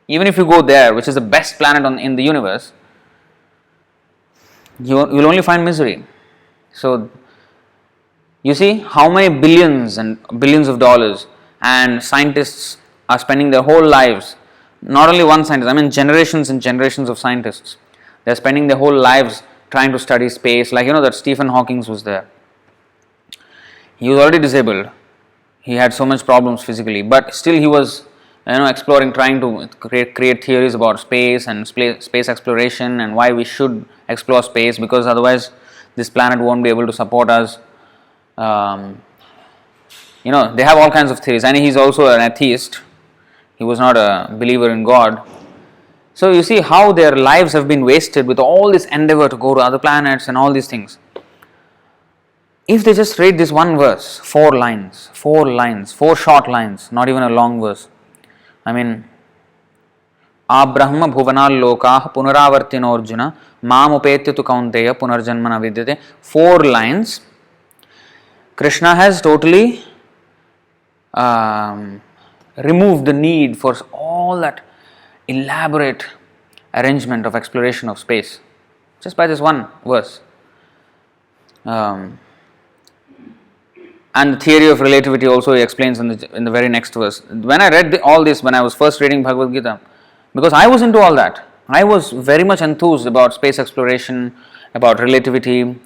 Even if you go there, which is the best planet in the universe, you will only find misery. So, you see how many billions and billions of dollars and scientists are spending their whole lives. Not only one scientist, generations and generations of scientists. They are spending their whole lives trying to study space. Like that Stephen Hawking was there. He was already disabled. He had so much problems physically, but still he was exploring, trying to create theories about space and space exploration and why we should explore space, because otherwise this planet won't be able to support us. They have all kinds of theories, and he's also an atheist. He was not a believer in God. So you see how their lives have been wasted with all this endeavor to go to other planets and all these things. If they just read this one verse, 4 short lines, not even a long verse. āvṛtam bhuvanāllokāh punarāvartinorjuna māṁ upetya tu kaunteya punarjanmana vidyate. 4 lines. Krishna has totally removed the need for all that elaborate arrangement of exploration of space just by this one verse. And the theory of relativity also he explains in the very next verse. When I read all this, when I was first reading Bhagavad-gītā, because I was into all that, I was very much enthused about space exploration, about relativity,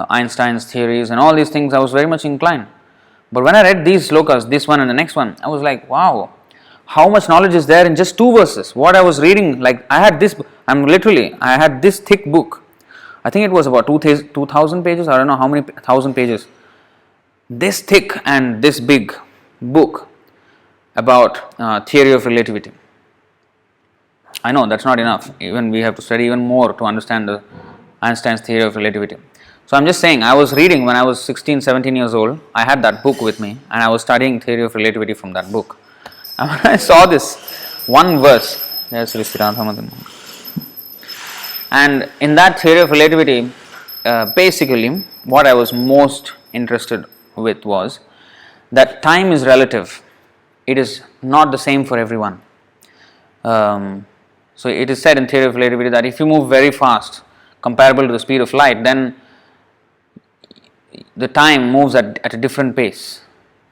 Einstein's theories and all these things. I was very much inclined. But when I read these slokas, this one and the next one, I was like, wow, how much knowledge is there in just 2 verses. What I was reading, like I had this thick book. I think it was about 2,000 pages. I don't know how many 1,000 pages. This thick and this big book about theory of relativity. I know that's not enough. Even we have to study even more to understand Einstein's theory of relativity. So I'm just saying, I was reading when I was 16, 17 years old. I had that book with me and I was studying theory of relativity from that book. And when I saw this one verse, and in that theory of relativity, basically what I was most interested with was that time is relative. It is not the same for everyone. So it is said in theory of relativity that if you move very fast, comparable to the speed of light, then the time moves at a different pace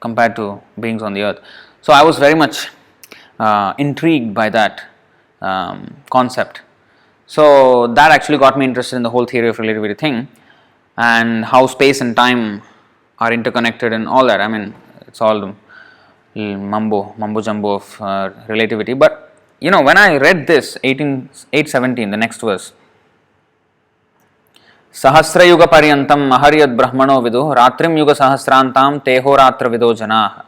compared to beings on the earth. So I was very much intrigued by that concept. So that actually got me interested in the whole theory of relativity thing and how space and time are interconnected and all that. It's all the mumbo jumbo of relativity. But when I read this 8:17, the next verse, Sahasra yuga paryantam maharyad brahmano vidu ratrim yuga sahasrantam teho ratra vido janah.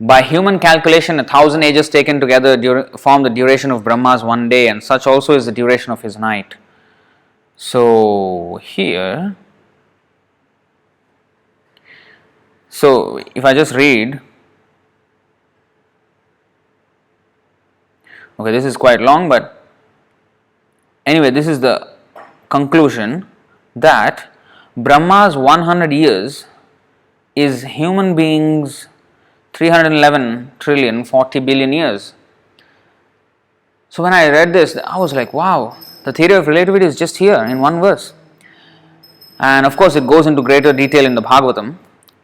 By human calculation, 1,000 ages taken together form the duration of Brahma's one day, and such also is the duration of his night. So here, if I just read, okay, this is quite long, but anyway, this is the conclusion that Brahma's 100 years is human beings' 311 trillion 40 billion years. So when I read this, I was like, wow, the theory of relativity is just here in one verse. And of course, it goes into greater detail in the Bhagavatam.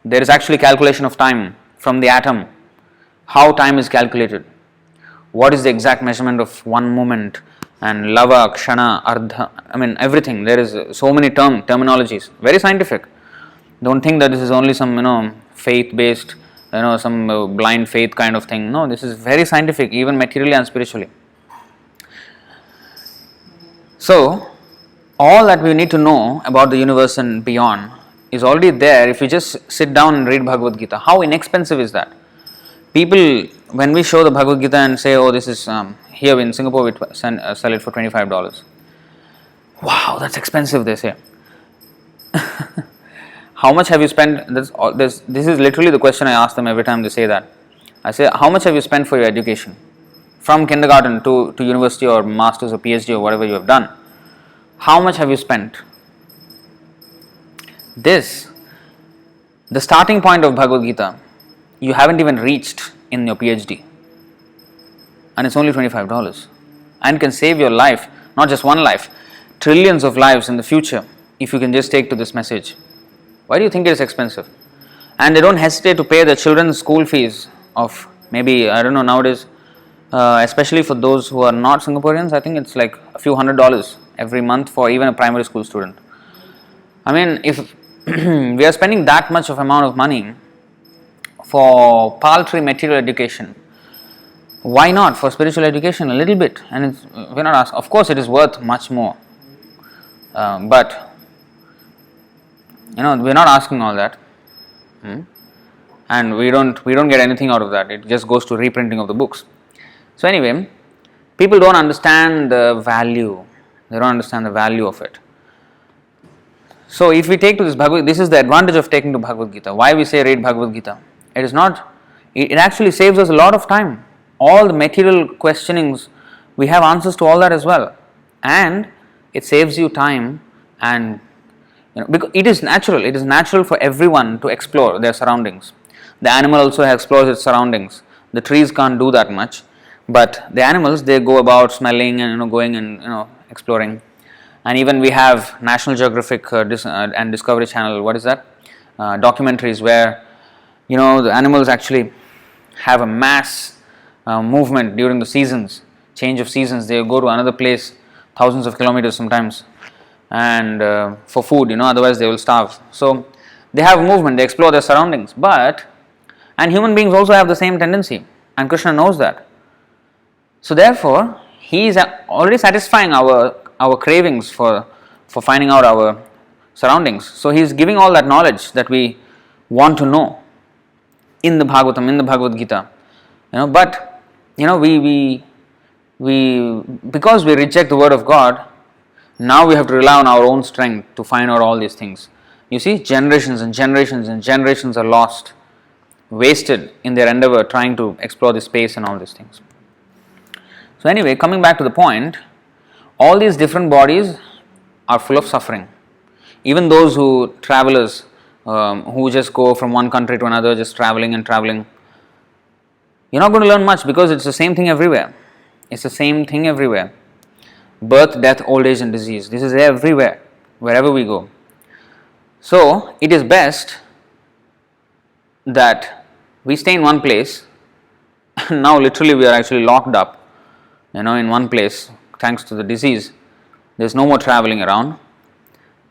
There is actually calculation of time from the atom, how time is calculated, what is the exact measurement of one moment, and lava, kshana, ardha, everything. There is so many terminologies, very scientific. Don't think that this is only some faith-based, some blind faith kind of thing. No, this is very scientific, even materially and spiritually. So, all that we need to know about the universe and beyond is already there if you just sit down and read Bhagavad-gītā. How inexpensive is that? People, when we show the Bhagavad-gītā and say, oh, this is here in Singapore, we sell it for $25. Wow, that's expensive, they say. How much have you spent? This is literally the question I ask them every time they say that. I say, how much have you spent for your education? from kindergarten to university or masters or PhD or whatever you have done, how much have you spent? The starting point of Bhagavad-gītā, you haven't even reached in your PhD, and it's only $25, and can save your life, not just one life, trillions of lives in the future if you can just take to this message. Why do you think it is expensive? And they don't hesitate to pay their children's school fees of maybe, I don't know, nowadays, especially for those who are not Singaporeans, I think it's like a few $100s every month for even a primary school student. I mean, if we are spending that much of amount of money for paltry material education, why not for spiritual education a little bit? And we're not asking. Of course, it is worth much more, but we're not asking all that, and we don't get anything out of that. It just goes to reprinting of the books. So anyway, people don't understand the value. They don't understand the value of it. So if we take to this Bhagavad, this is the advantage of taking to Bhagavad-gītā. Why we say read Bhagavad-gītā? It is not. It actually saves us a lot of time. All the material questionings, we have answers to all that as well, and it saves you time. And because it is natural. It is natural for everyone to explore their surroundings. The animal also explores its surroundings. The trees can't do that much, but the animals, they go about smelling and going and exploring. And even we have National Geographic and Discovery Channel. What is that? Documentaries where the animals actually have a mass movement during the seasons, change of seasons. They go to another place, thousands of kilometers sometimes, and for food. Otherwise they will starve. So they have movement. They explore their surroundings. And human beings also have the same tendency, and Krishna knows that. So therefore, he is already satisfying our cravings for finding out our surroundings. So he is giving all that knowledge that we want to know in the Bhagavatam, in the Bhagavad-gītā. But we because we reject the word of God, now we have to rely on our own strength to find out all these things. You see, generations and generations and generations are lost, wasted in their endeavor trying to explore the space and all these things. So anyway, coming back to the point, all these different bodies are full of suffering. Even those travelers who just go from one country to another, just traveling and traveling, you're not going to learn much because it's the same thing everywhere. It's the same thing everywhere. Birth, death, old age and disease. This is everywhere, wherever we go. So it is best that we stay in one place. Now literally we are actually locked up, in one place thanks to the disease. There's no more traveling around.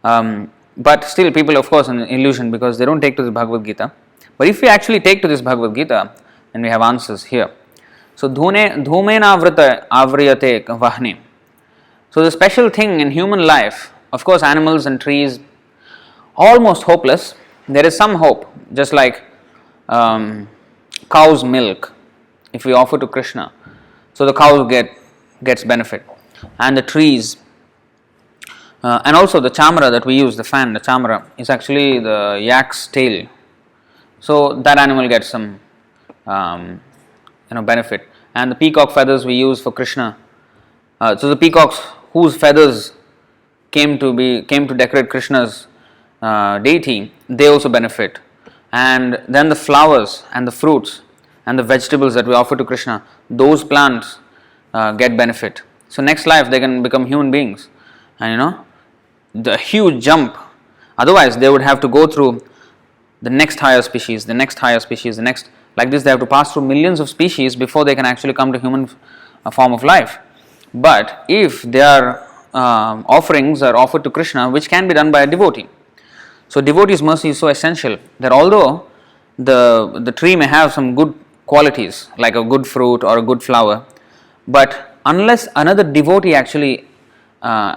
But still people, of course, an illusion because they don't take to the Bhagavad-gītā. But if we actually take to this Bhagavad-gītā, then we have answers here. So dhūmenāvriyate āvṛyate vahnir. So the special thing in human life, of course animals and trees, almost hopeless. There is some hope, just like cow's milk, if we offer to Krishna. So the cow gets benefit. And the trees, and also the chamara that we use, the fan, the chamara, is actually the yak's tail. So that animal gets some benefit. And the peacock feathers we use for Krishna. So the peacocks whose feathers came to decorate Krishna's deity, they also benefit. And then the flowers and the fruits and the vegetables that we offer to Krishna, those plants get benefit. So next life they can become human beings. And the huge jump. Otherwise they would have to go through the next higher species, the next higher species, the next, like this they have to pass through millions of species before they can actually come to human form of life. But if their offerings are offered to Krishna, which can be done by a devotee. So devotee's mercy is so essential that although the tree may have some good qualities like a good fruit or a good flower, but unless another devotee actually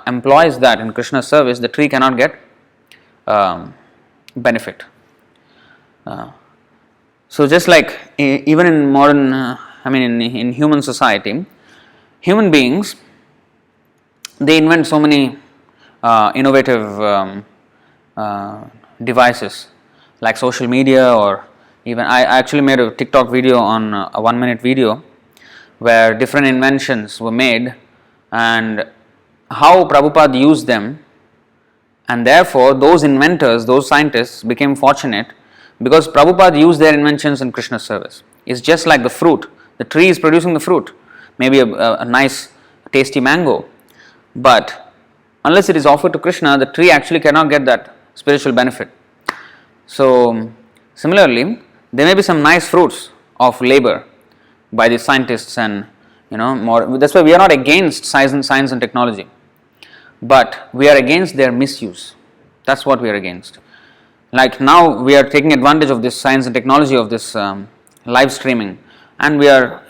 employs that in Krishna's service, the tree cannot get benefit. So just like even in modern, in human society, human beings, they invent so many innovative devices like social media, or even I actually made a TikTok video on a 1-minute video where different inventions were made and how Prabhupada used them, and therefore those inventors, those scientists became fortunate because Prabhupada used their inventions in Krishna's service. It's just like the fruit. The tree is producing the fruit, maybe a nice tasty mango, but unless it is offered to Krishna, the tree actually cannot get that spiritual benefit. So similarly, there may be some nice fruits of labor by the scientists, and more. That's why we are not against science and technology, but we are against their misuse. That's what we are against. Like now, we are taking advantage of this science and technology of this live streaming, and we are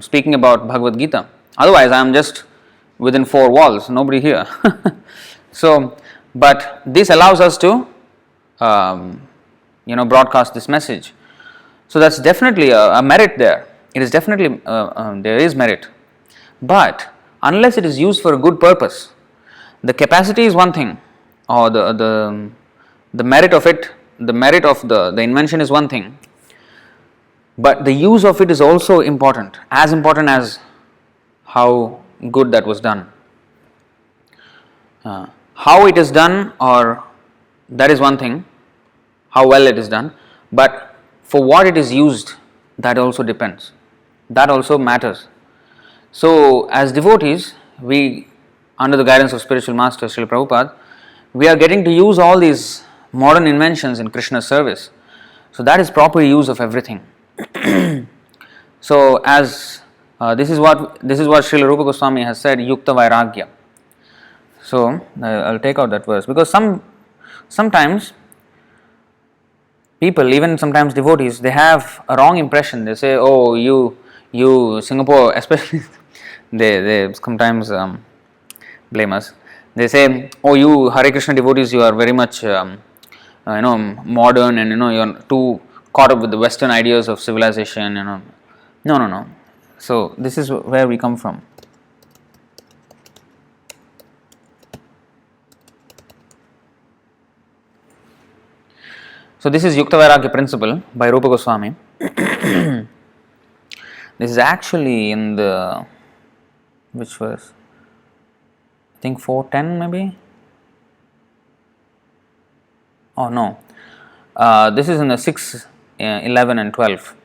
speaking about Bhagavad-gītā. Otherwise, I am just within four walls, nobody here. So, but this allows us to broadcast this message. So that's definitely a merit there. It is definitely there is merit, but unless it is used for a good purpose, the capacity is one thing, or the merit of it, the merit of the invention is one thing, but the use of it is also important as how good that was done. How it is done, or that is one thing, how well it is done, but for what it is used, that also depends. That also matters. So, as devotees, we, under the guidance of spiritual master Srila Prabhupada, we are getting to use all these modern inventions in Krishna's service. So, that is proper use of everything. So, as this is what Srila Rupa Goswami has said, Yukta Vairagya. So, I'll take out that verse, because sometimes people, even sometimes devotees, they have a wrong impression. They say, "Oh, you Singapore," especially they sometimes blame us. They say, "Oh, you Hare Krishna devotees, you are very much modern, and you're too caught up with the Western ideas of civilization." No. So this is where we come from. So this is Yukta Vairagya principle by Rupa Goswami. This is actually in the, which verse? I think 4:10 maybe? Oh no. This is in the 6, 11 and 12.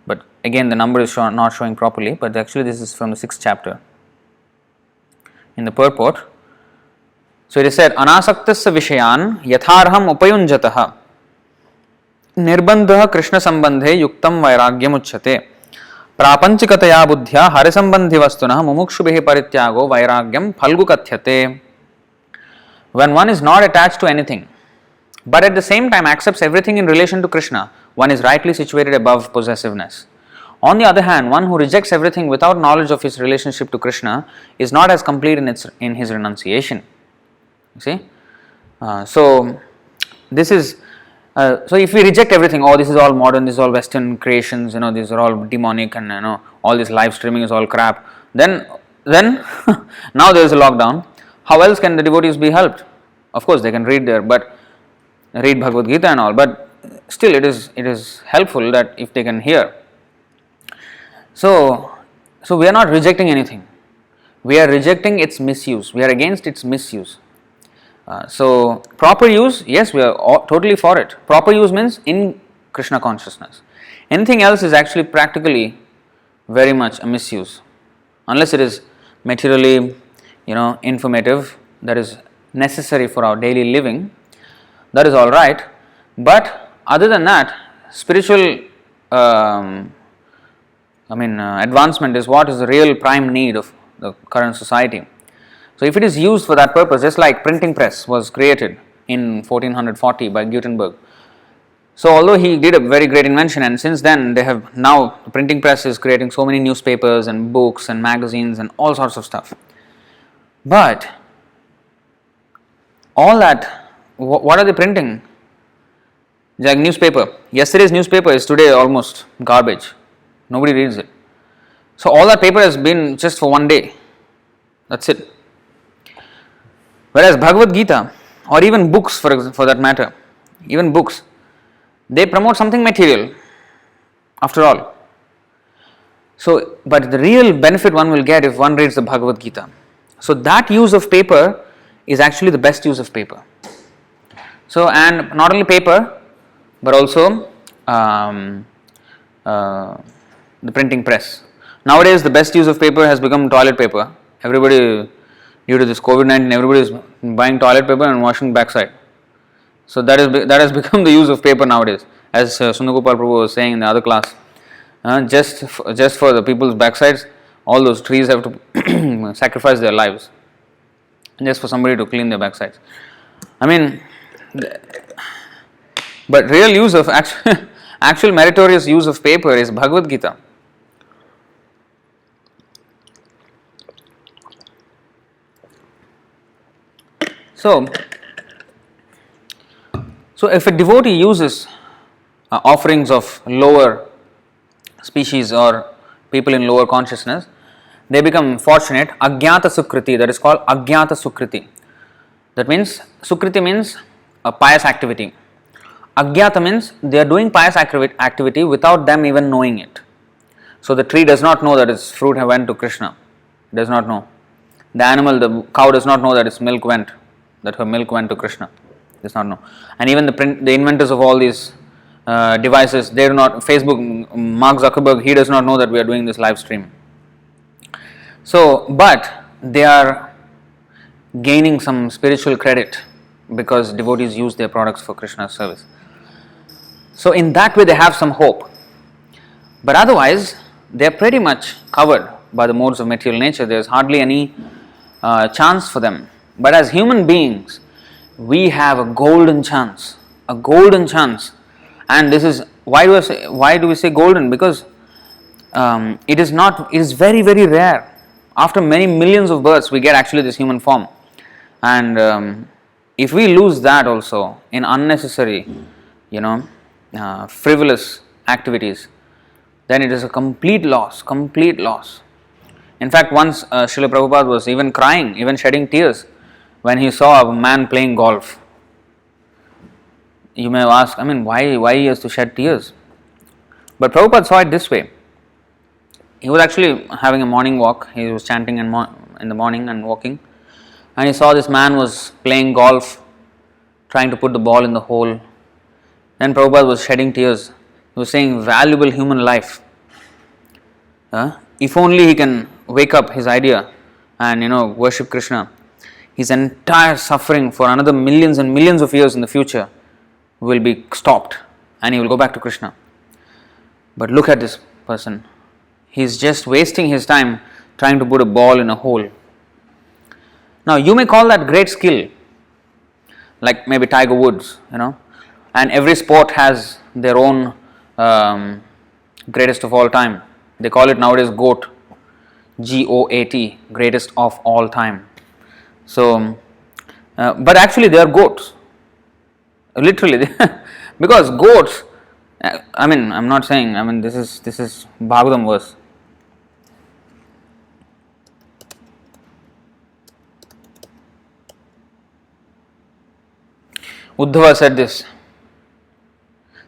But again the number is not showing properly, but actually this is from the 6th chapter. In the purport, so it is said, Anasaktasya vishayan yathārham upayunjataha nirbandha Krishna sambandhe yuktam vairagyam uchyate प्रापंचिकतया बुद्ध्या हरि संबंधी वस्तुनः मुमुक्षुभिः परित्यागो वैराग्यम फल्गु कथ्यते. When one is not attached to anything, but at the same time accepts everything in relation to Krishna, one is rightly situated above possessiveness. On the other hand, one who rejects everything without knowledge of his relationship to Krishna is not as complete in his renunciation. You see? So this is so if we reject everything, oh, this is all modern, this is all Western creations, these are all demonic, and all this live streaming is all crap, then now there is a lockdown. How else can the devotees be helped? Of course, they can read Bhagavad-gītā and all, but still it is helpful that if they can hear. So we are not rejecting anything. We are rejecting its misuse. We are against its misuse. So proper use, yes, we are totally for it. Proper use means in Krishna consciousness. Anything else is actually practically very much a misuse, unless it is materially, informative, that is necessary for our daily living. That is all right. But other than that, spiritual advancement is what is the real prime need of the current society. So if it is used for that purpose, just like printing press was created in 1440 by Gutenberg. So although he did a very great invention, and since then the printing press is creating so many newspapers and books and magazines and all sorts of stuff. But all that, what are they printing? Like newspaper. Yesterday's newspaper is today almost garbage. Nobody reads it. So all that paper has been just for one day. That's it. Whereas Bhagavad-gītā, or even books for that matter, even books, they promote something material, after all. So, but the real benefit one will get if one reads the Bhagavad-gītā. So that use of paper is actually the best use of paper. So, and not only paper, but also the printing press. Nowadays, the best use of paper has become toilet paper. Everybody, due to this COVID-19, everybody is buying toilet paper and washing backside. So that has become the use of paper nowadays. As Sundar Prabhu was saying in the other class, just for the people's backsides, all those trees have to sacrifice their lives just for somebody to clean their backsides. I mean, but real use of actual meritorious use of paper is Bhagavad-gītā. So if a devotee uses offerings of lower species or people in lower consciousness, they become fortunate. Ajñāta sukriti, that is called Ajñāta sukriti. That means, sukriti means a pious activity. Ajñāta means they are doing pious activity without them even knowing it. So the tree does not know that its fruit have went to Krishna. It does not know. The animal, the cow does not know that its milk went, that her milk went to Krishna. Does not know. And even the inventors of all these devices, they do not, Facebook, Mark Zuckerberg, he does not know that we are doing this live stream. So, but they are gaining some spiritual credit because devotees use their products for Krishna's service. So in that way they have some hope. But otherwise, they are pretty much covered by the modes of material nature. There is hardly any chance for them. But as human beings, we have a golden chance. A golden chance. And this is, why do we say golden? Because it is very, very rare. After many millions of births, we get actually this human form. And if we lose that also in unnecessary, frivolous activities, then it is a complete loss. In fact, once Srila Prabhupada was even crying, even shedding tears when he saw a man playing golf. You may ask, why he has to shed tears? But Prabhupada saw it this way. He was actually having a morning walk. He was chanting in the morning and walking. And he saw this man was playing golf, trying to put the ball in the hole. Then Prabhupada was shedding tears. He was saying, valuable human life. If only he can wake up his idea and worship Krishna, his entire suffering for another millions and millions of years in the future will be stopped and he will go back to Krishna. But look at this person. He is just wasting his time trying to put a ball in a hole. Now you may call that great skill, like maybe Tiger Woods, and every sport has their own greatest of all time. They call it nowadays GOAT, G-O-A-T, greatest of all time. So, but actually they are goats, literally, because goats, I'm not saying, this is Bhagavatam verse. Uddhava said this.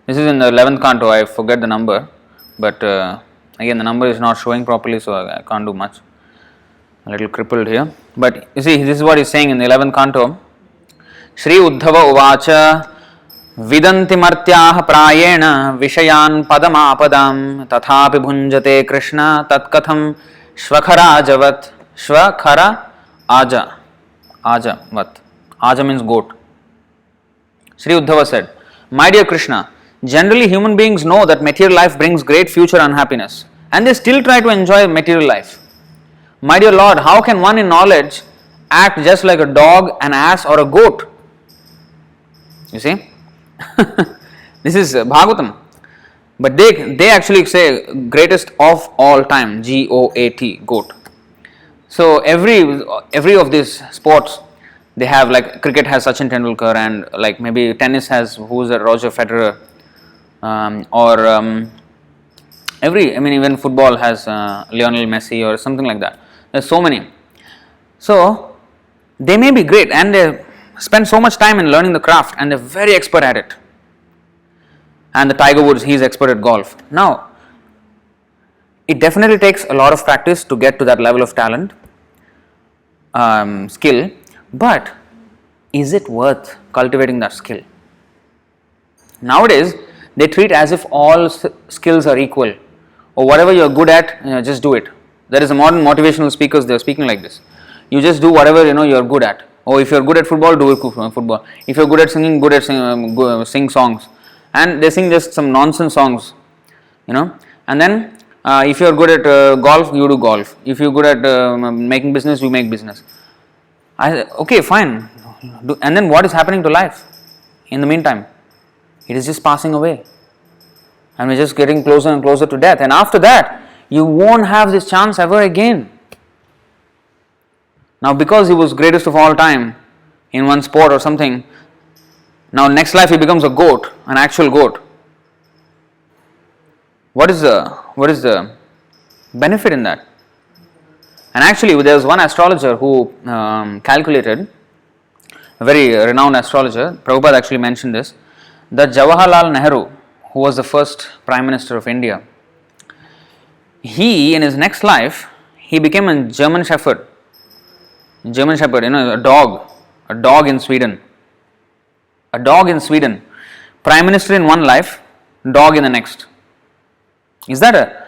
This is in the 11th canto. I forget the number, but again the number is not showing properly, so I can't do much. A little crippled here. But you see, this is what he's saying in the 11th canto. Shri Uddhava uvacha vidanti martyaah prayena vishayan padamapadam tathapi bhunjate Krishna tatkatham shvakharajavat shvakhara ajavat. Aja means goat. Sri Uddhava said, my dear Krishna, generally human beings know that material life brings great future unhappiness and they still try to enjoy material life. My dear Lord, how can one in knowledge act just like a dog, an ass or a goat? You see? This is Bhagavatam. But they actually say greatest of all time, G-O-A-T, goat. So every of these sports, they have, like cricket has Sachin Tendulkar, and like maybe tennis has who's a Roger Federer, even football has Lionel Messi or something like that. There's so many. So they may be great and they spend so much time in learning the craft and they're very expert at it. And the Tiger Woods, he's expert at golf. Now, it definitely takes a lot of practice to get to that level of talent, skill, but is it worth cultivating that skill? Nowadays, they treat as if all skills are equal, or whatever you're good at, just do it. There is a modern motivational speakers, they're speaking like this. You just do whatever you're good at. Or if you're good at football, do football. If you're good at singing, sing songs. And they sing just some nonsense songs, And then if you're good at golf, you do golf. If you're good at making business, you make business. Okay, fine. And then what is happening to life in the meantime? It is just passing away. And we're just getting closer and closer to death. And after that, you won't have this chance ever again. Now, because he was greatest of all time in one sport or something, now next life he becomes a goat, an actual goat. What is the benefit in that? And actually, there was one astrologer who calculated, a very renowned astrologer, Prabhupada actually mentioned this, that Jawaharlal Nehru, who was the first Prime Minister of India, he in his next life, he became a German Shepherd, a dog in Sweden. A dog in Sweden. Prime Minister in one life, dog in the next. Is that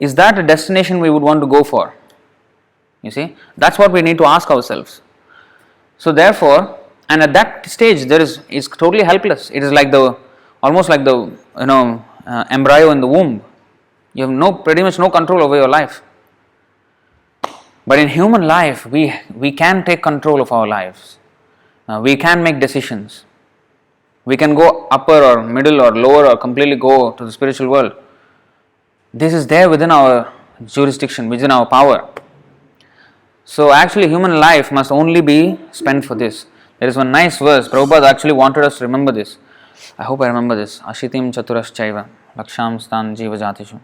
a destination we would want to go for? You see, that's what we need to ask ourselves. So therefore, and at that stage, it's totally helpless. It is like almost like the embryo in the womb. You have pretty much no control over your life. But in human life, we can take control of our lives. We can make decisions. We can go upper or middle or lower or completely go to the spiritual world. This is there within our jurisdiction, within our power. So actually human life must only be spent for this. There is one nice verse, Prabhupada actually wanted us to remember this. I hope I remember this. Ashitim chaturashchaiva laksham stan jiva jatishu.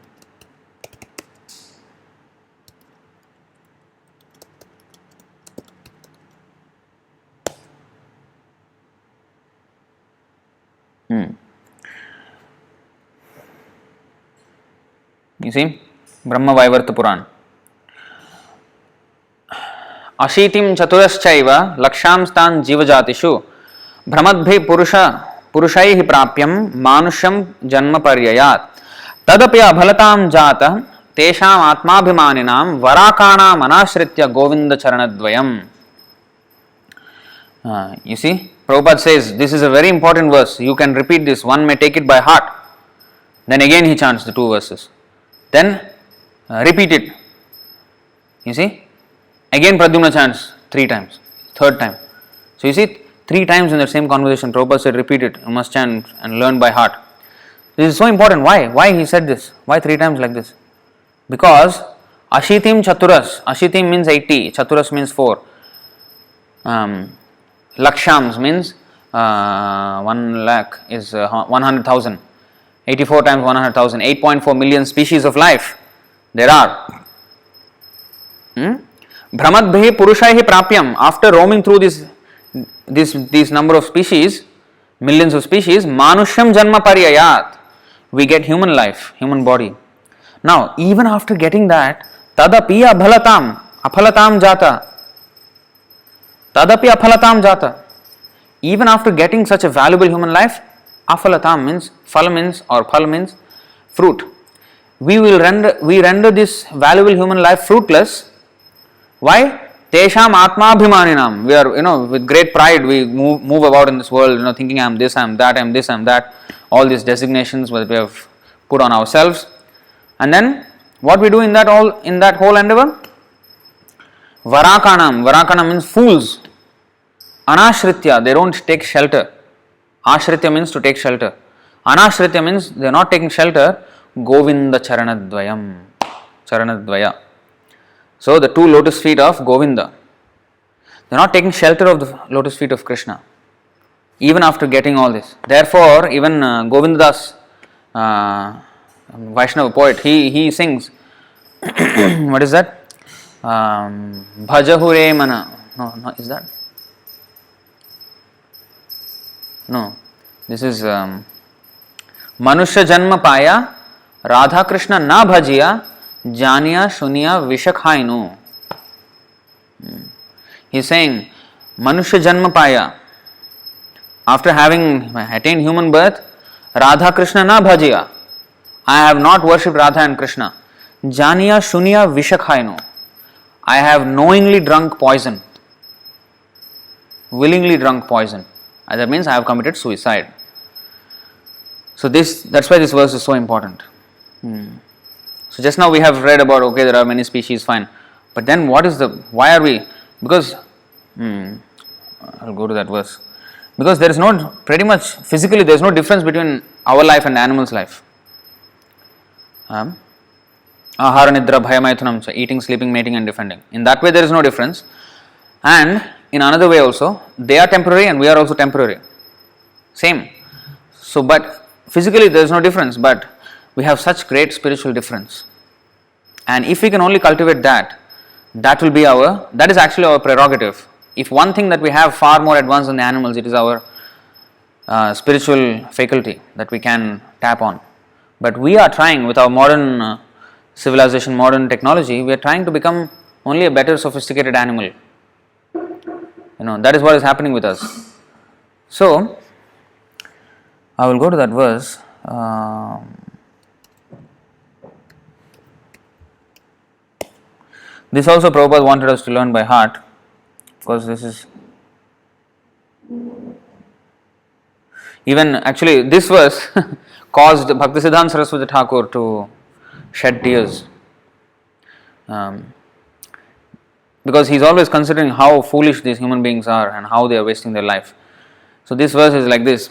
You see, Brahma Vaivarta Puran. Ashitim chaturashchaiva laksham stan jiva jatishu brahmadbhi purushaihi prapyam manusham janma paryayat tadapi abhalatam jata tesham atmabhimaninam varakanam anashritya govinda charanadvayam. You see, Prabhupada says this is a very important verse. You can repeat this. One may take it by heart. Then again he chants the two verses. Then repeat it. You see, again Pradyumna chants 3 times, third time. So you see, 3 times in the same conversation, Prabhupada said, repeat it. You must chant and learn by heart. This is so important. Why? Why he said this? Why 3 times like this? Because Ashitim Chaturas. Ashitim means 80. Chaturas means 4. Lakshams means 1 lakh is 100,000. 84 times 100,000. 8.4 million species of life there are. Brahmadbhi purushaihi prapyam. After roaming through this number of species, millions of species, manusham janma paryayat. We get human life, human body. Now, even after getting that, tadapi aphalatam jata. Tadapi aphalatam jata. Even after getting such a valuable human life, afalatam means, phal means fruit. We render this valuable human life fruitless. Why? Tesham atmabhimaninam. We are, with great pride, we move about in this world, thinking I am this, I am that, I am this, I am that. All these designations that we have put on ourselves. And then, what we do in that whole endeavor? Varakana means fools. Anashritya, they don't take shelter. Ashritya means to take shelter. Anashritya means they are not taking shelter. Govinda charanadvayam. Charanadvaya. So the 2 lotus feet of Govinda. They are not taking shelter of the lotus feet of Krishna. Even after getting all this. Therefore, even Govindadas, Vaishnava poet, he sings, what is that? Bhajahure mana. No, is that? No. This is Manusha Janma Paya, Radha Krishna na bhajiya, Janya Shunya Vishakhainu. He is saying, Manushya Janma Paya. After having attained human birth, Radha Krishna na bhajiya. I have not worshipped Radha and Krishna. Janya Shunya Vishakhainu. I have knowingly drunk poison. Willingly drunk poison. That means I have committed suicide. So that's why this verse is so important. So just now we have read about, okay, there are many species, fine. But then why are we, because, I'll go to that verse. Because there is no, pretty much physically there is no difference between our life and the animal's life. Ahara nidra bhayamaithunam cha, eating, sleeping, mating and defending. In that way there is no difference. And in another way also, they are temporary and we are also temporary. Same. So, but physically there is no difference, but we have such great spiritual difference. And if we can only cultivate that is actually our prerogative. If one thing that we have far more advanced than the animals, it is our spiritual faculty that we can tap on. But we are trying with our modern civilization, modern technology, we are trying to become only a better sophisticated animal. That is what is happening with us. So, I will go to that verse. This also Prabhupada wanted us to learn by heart, because this is even actually this verse caused Bhaktisiddhanta Saraswati Thakur to shed tears, because he is always considering how foolish these human beings are and how they are wasting their life. So this verse is like this.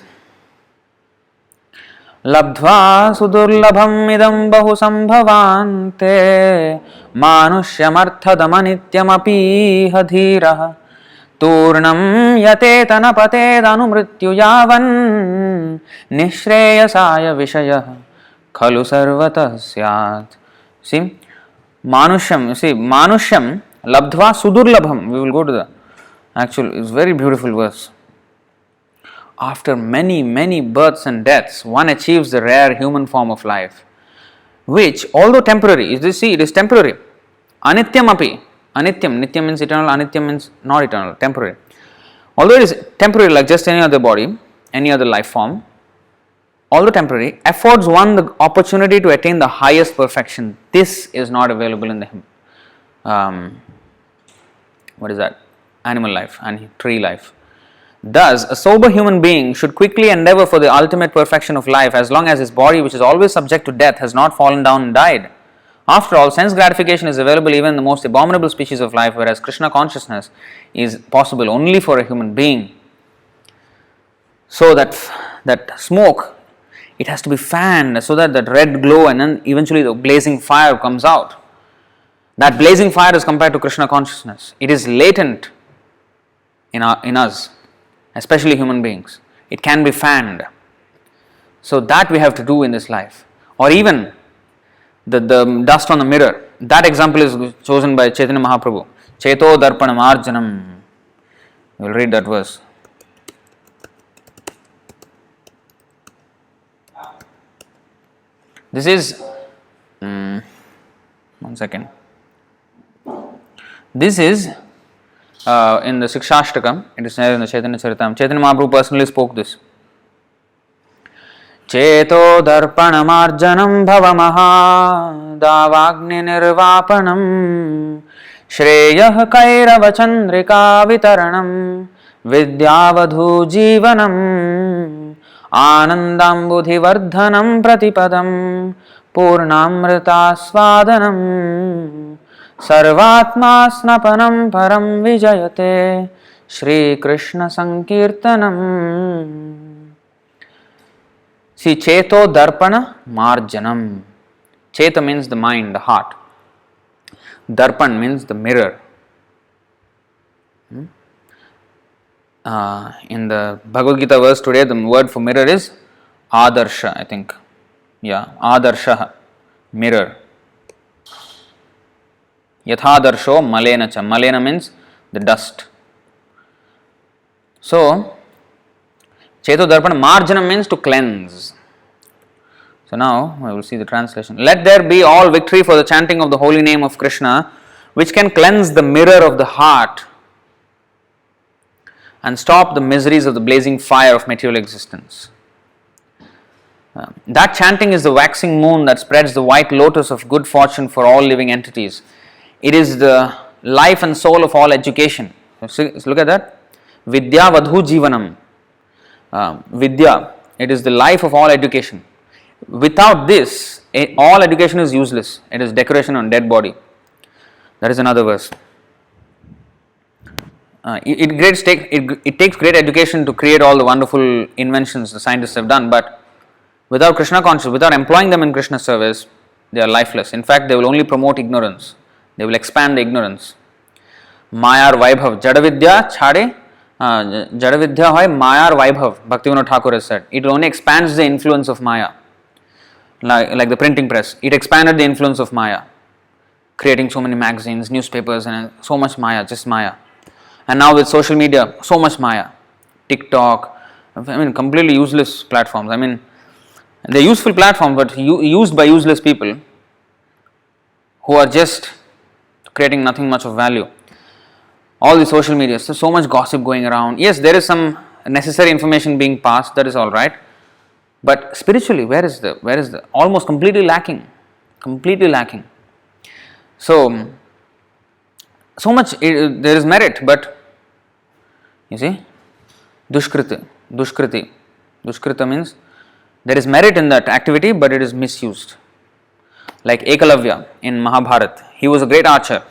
Labdhva sudurlabham idam bahu sambhavante manusyamarthadamanityamapi hadhirah turnam yatena patedanu mrityu yavan nishreyasaya vishayah khalu sarvatah syat. See, manusyam labdhva sudurlabham. We will go to the actual, it's very beautiful verse. After many, many births and deaths, one achieves the rare human form of life, which, although temporary, it is temporary. Anityam api. Anityam. Nityam means eternal, anityam means not eternal, temporary. Although it is temporary like just any other body, any other life form, although temporary, affords one the opportunity to attain the highest perfection. This is not available in the animal life and tree life. Thus, a sober human being should quickly endeavor for the ultimate perfection of life as long as his body, which is always subject to death, has not fallen down and died. After all, sense gratification is available even in the most abominable species of life, whereas Krishna consciousness is possible only for a human being. So that smoke, it has to be fanned so that red glow and then eventually the blazing fire comes out. That blazing fire is compared to Krishna consciousness. It is latent in us, especially human beings. It can be fanned. So that we have to do in this life. Or even the dust on the mirror. That example is chosen by Chaitanya Mahaprabhu. Cheto darpanam arjanam. We will read that verse. This is, one second. This is in the Sikshashtakam, it is there in the Chaitanya Charitam. Chaitanya Mahaprabhu personally spoke this. Cheto darpanamarjanam bhavamaha davagni nirvapanam shreyah kairava chandrika vitaranam vidyavadhu jivanam anandambudhivardhanam pratipadam purnamritasvadanam sarvatma snapanam param vijayate Shri Krishna Sankirtanam. See, Cheto Darpana Marjanam. Cheta means the mind, the heart. Darpan means the mirror. In the Bhagavad-gītā verse today, the word for mirror is ādarśaḥ, I think. Yeah, ādarśaḥ, mirror. Yathādarśo malena cha. Malena means the dust. So, Cheto Darpana Marjanam means to cleanse. So now we will see the translation. Let there be all victory for the chanting of the holy name of Krishna, which can cleanse the mirror of the heart and stop the miseries of the blazing fire of material existence. That chanting is the waxing moon that spreads the white lotus of good fortune for all living entities. It is the life and soul of all education. So look at that. Vidya vadhu jivanam. Vidya, it is the life of all education. Without this, all education is useless. It is decoration on dead body. That is another verse. It takes great education to create all the wonderful inventions the scientists have done, but without Krishna consciousness, without employing them in Krishna service, they are lifeless. In fact, they will only promote ignorance. They will expand the ignorance. Mayar Vaibhav, Jadavidya Chade, Jadavidya Hoy Mayar Vaibhav, Bhaktivinoda Thakur has said. It only expands the influence of Maya. Like the printing press, it expanded the influence of Maya, creating so many magazines, newspapers, and so much Maya, just Maya. And now with social media, so much Maya. TikTok, completely useless platforms. They're useful platforms, but used by useless people who are just creating nothing much of value. All the social media, so much gossip going around. Yes, there is some necessary information being passed, that is all right. But spiritually, where is the almost completely lacking. So much there is merit, but you see, dushkriti means there is merit in that activity, but it is misused. Like Ekalavya in Mahabharata, he was a great archer,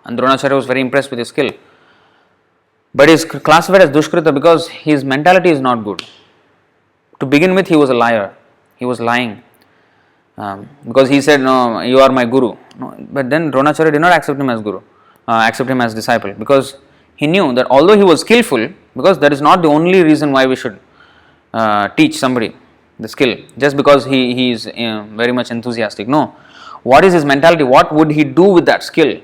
and Dronacharya was very impressed with his skill. But he is classified as dushkrita because his mentality is not good. To begin with, he was a liar. He was lying. Because he said, "No, you are my guru." No, but then Dronacharya did not accept him as guru, accept him as disciple, because he knew that although he was skillful, because that is not the only reason why we should teach somebody the skill, just because he is very much enthusiastic. No. What is his mentality? What would he do with that skill?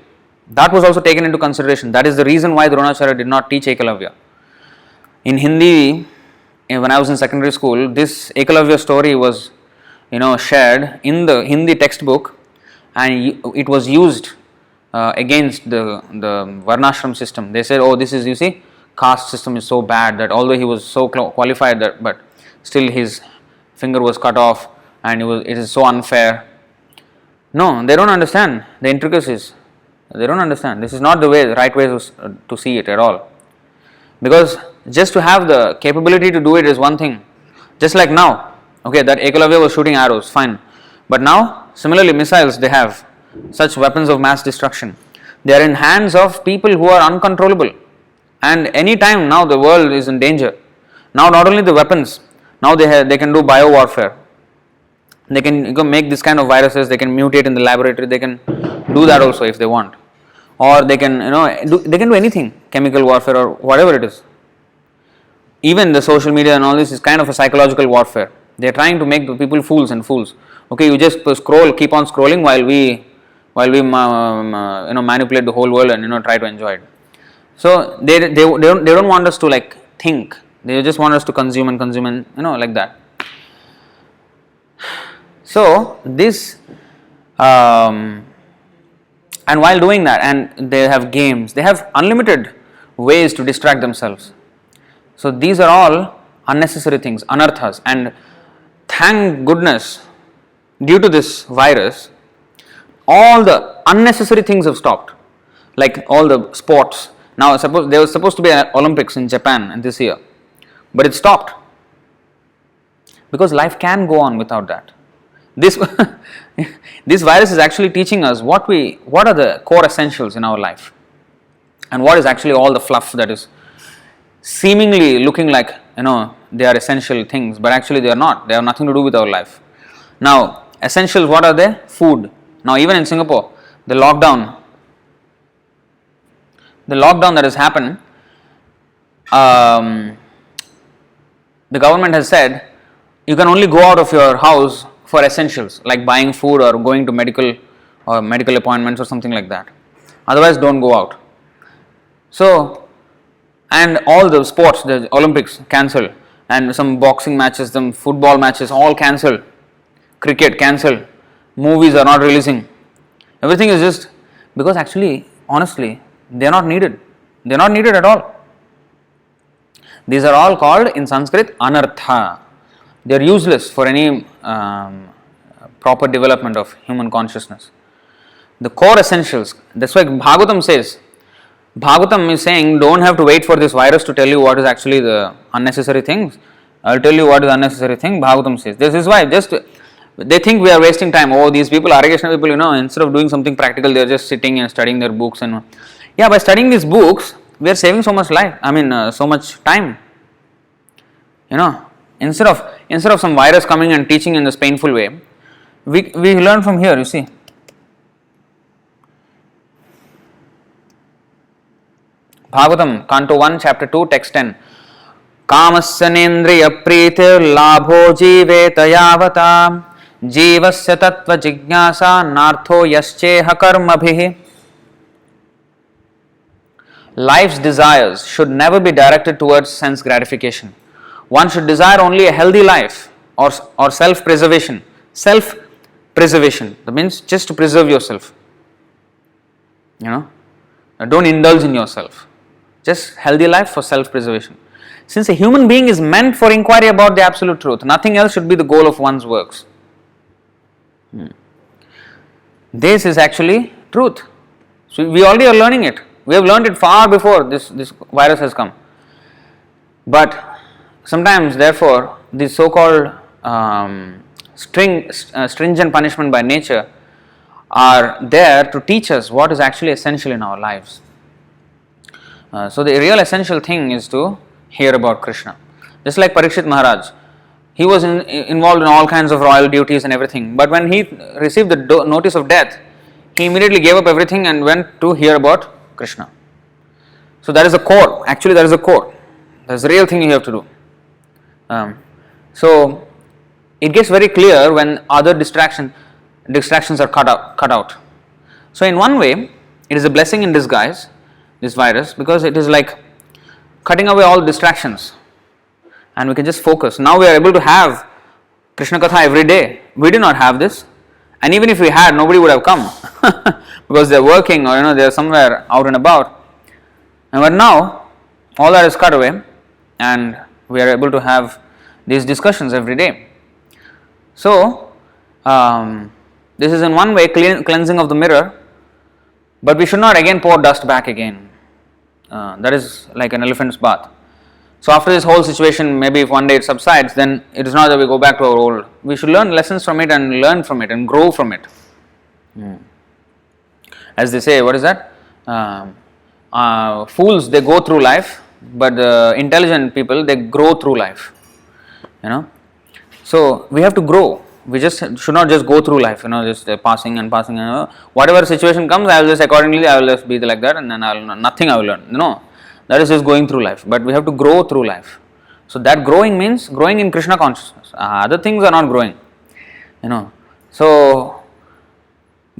That was also taken into consideration. That is the reason why Dronacharya did not teach Ekalavya. In Hindi, when I was in secondary school, this Ekalavya story was, shared in the Hindi textbook, and it was used against the varnashram system. They said, "Oh, this is, you see, caste system is so bad that although he was so qualified, but still his finger was cut off, and it is so unfair." No, they don't understand the intricacies. They don't understand. This is not the right way to see it at all. Because just to have the capability to do it is one thing. Just like now, okay, that Ekalavya was shooting arrows, fine. But now, similarly, missiles, they have such weapons of mass destruction. They are in hands of people who are uncontrollable. And any time now the world is in danger. Now not only the weapons, now they can do bio-warfare. They can make this kind of viruses, they can mutate in the laboratory, they can do that also if they want. Or they can, they can do anything, chemical warfare or whatever it is. Even the social media and all this is kind of a psychological warfare. They are trying to make the people fools and fools. Okay, you just keep on scrolling while we manipulate the whole world and try to enjoy it. So they don't want us to think. They just want us to consume and like that. So this and while doing that, and they have games, they have unlimited ways to distract themselves. So these are all unnecessary things, anarthas, and thank goodness, due to this virus, all the unnecessary things have stopped. Like all the sports. Now there was supposed to be an Olympics in Japan this year, but it stopped. Because life can go on without that. This virus is actually teaching us what are the core essentials in our life, and what is actually all the fluff that is seemingly looking like they are essential things, but actually they are not. They have nothing to do with our life. Now essentials, what are they? Food. Now even in Singapore, the lockdown that has happened, the government has said you can only go out of your house for essentials like buying food or going to medical appointments or something like that. Otherwise, don't go out. So, and all the sports, the Olympics cancelled, and some boxing matches, some football matches, all cancelled. cricket cancelled, movies are not releasing. Everything is just because actually, honestly, they are not needed. They are not needed at all. These are all called in Sanskrit anartha. They are useless for any proper development of human consciousness. The core essentials. That's why Bhagavatam says. Bhagavatam is saying, don't have to wait for this virus to tell you what is actually the unnecessary things. I'll tell you what is unnecessary thing. Bhagavatam says. This is why just they think we are wasting time. Oh, these people, Hare Krishna people, instead of doing something practical, they are just sitting and studying their books. And yeah, by studying these books, we are saving so much life. So much time. Instead of some virus coming and teaching in this painful way, we learn from here. You see. Bhagavatam, Canto 1, Chapter 2, Text 10. Kamasya nendriya pritir labho jiveta yavata jivasya tattva jignasa nartho yasceha karmabhihi. Life's desires should never be directed towards sense gratification. One should desire only a healthy life or self-preservation. Self-preservation. That means just to preserve yourself. Don't indulge in yourself. Just healthy life for self-preservation. Since a human being is meant for inquiry about the absolute truth, nothing else should be the goal of one's works. This is actually truth. So we already are learning it. We have learned it far before this virus has come. But sometimes, therefore, these so-called stringent punishment by nature are there to teach us what is actually essential in our lives. So the real essential thing is to hear about Krishna. Just like Parikshit Maharaj, he was involved in all kinds of royal duties and everything. But when he received the notice of death, he immediately gave up everything and went to hear about Krishna. So that is the core. Actually, that is the core. That's the real thing you have to do. So it gets very clear when other distractions are cut out. So in one way, it is a blessing in disguise, this virus, because it is like cutting away all distractions and we can just focus. Now we are able to have Krishna Katha every day. We did not have this, and even if we had, nobody would have come because they are working or they are somewhere out and about. But now all that is cut away and we are able to have these discussions every day. So this is in one way cleansing of the mirror, but we should not again pour dust back again. That is like an elephant's bath. So after this whole situation, maybe if one day it subsides, then it is not that we go back to our old. We should learn lessons from it and learn from it and grow from it. As they say, what is that? Fools, they go through life, but the intelligent people, they grow through life. So we have to grow. We just should not just go through life, just passing and passing. Whatever situation comes, I will just accordingly, I will just be like that, and then nothing I will learn. No, that is just going through life. But we have to grow through life. So that growing means growing in Krishna consciousness. Other things are not growing. So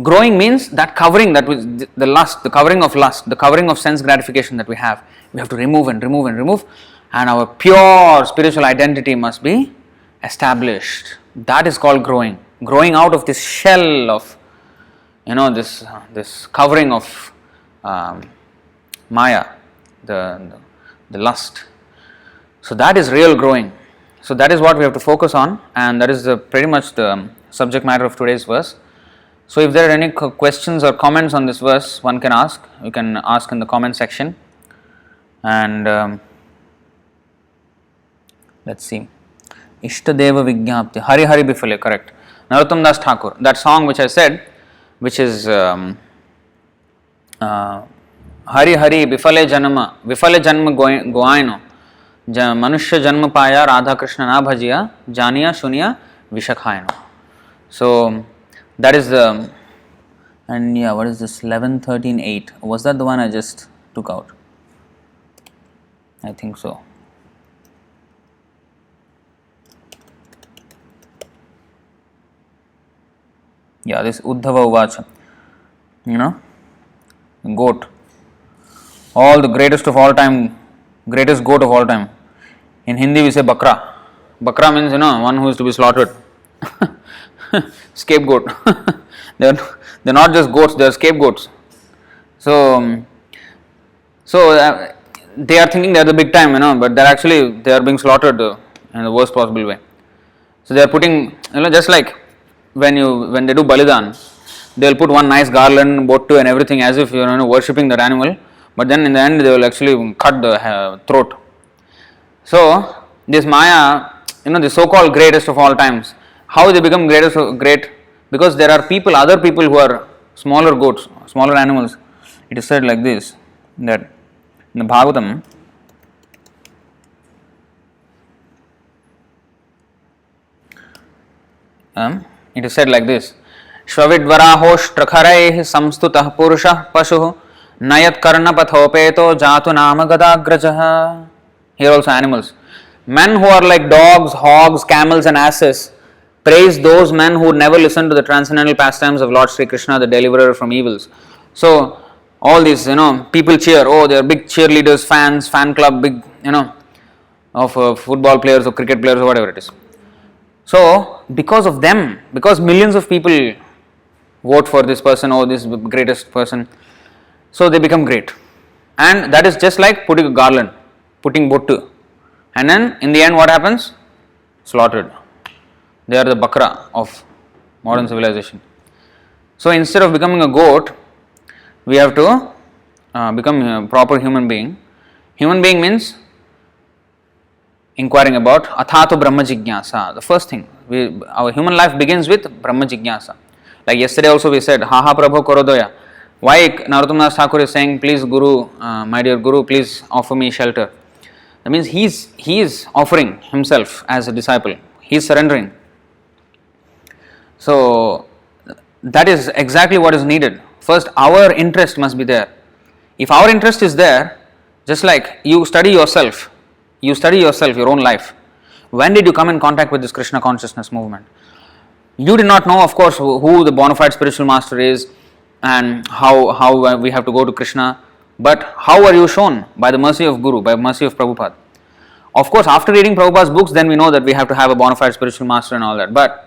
growing means that covering, that was the lust, the covering of sense gratification that we have to remove and remove and remove, and our pure spiritual identity must be established. That is called growing. Growing out of this shell of, this covering of Maya, the lust. So that is real growing. So that is what we have to focus on, and that is pretty much the subject matter of today's verse. So if there are any questions or comments on this verse, one can ask. You can ask in the comment section. And let's see. Ishtadeva Vigyapti, Hari Hari Bifale, correct. Narottam Das Thakur, that song which I said, which is Hari Hari Bifale Janma Goaino, Manushya Janma Paya Radha Krishna Na Bhajiya, Janiya Shuniya Vishakhaino. So that is the, and yeah, what is this, 11:13:8? Was that the one I just took out? I think so. Yeah, this Uddhava Uvacha, goat, all the greatest of all time, greatest goat of all time. In Hindi we say Bakra. Bakra means, one who is to be slaughtered. scapegoat. they're not just goats, they're scapegoats. So they are thinking they're the big time, but they are being slaughtered in the worst possible way. So they are putting, just like when they do balidan, they will put one nice garland, bottu and everything as if worshipping that animal, but then in the end they will actually cut the throat. So this Maya, the so-called greatest of all times, how they become great? Because there are other people who are smaller goats, smaller animals. It is said like this, that in the Bhagavatam, it is said like this: Shvavidvarahoshtrakharaih samstutah purushah pashuh nayat karnapathopeto jatu nama gadagrajah. Here also animals. Men who are like dogs, hogs, camels and asses praise those men who never listen to the transcendental pastimes of Lord Sri Krishna, the deliverer from evils. So all these, people cheer. Oh, they are big cheerleaders, fans, fan club, big, of football players or cricket players or whatever it is. So because of them, because millions of people vote for this person or this greatest person, so they become great. And that is just like putting a garland, putting bottu. And then in the end what happens? Slaughtered. They are the bakra of modern civilization. So instead of becoming a goat, we have to become a proper human being. Human being means inquiring about athāto brahma jigyasa. The first thing, our human life begins with brahma jigyasa. Like yesterday also we said, ha prabho korodoya. Why Narottam Das Thakur is saying, please Guru, my dear Guru, please offer me shelter. That means he is offering himself as a disciple. He is surrendering. So that is exactly what is needed. First, our interest must be there. If our interest is there, just like you study yourself, your own life. When did you come in contact with this Krishna consciousness movement? You did not know, of course, who the bona fide spiritual master is and how we have to go to Krishna. But how are you shown? By the mercy of Guru, by mercy of Prabhupada. Of course, after reading Prabhupada's books, then we know that we have to have a bona fide spiritual master and all that. But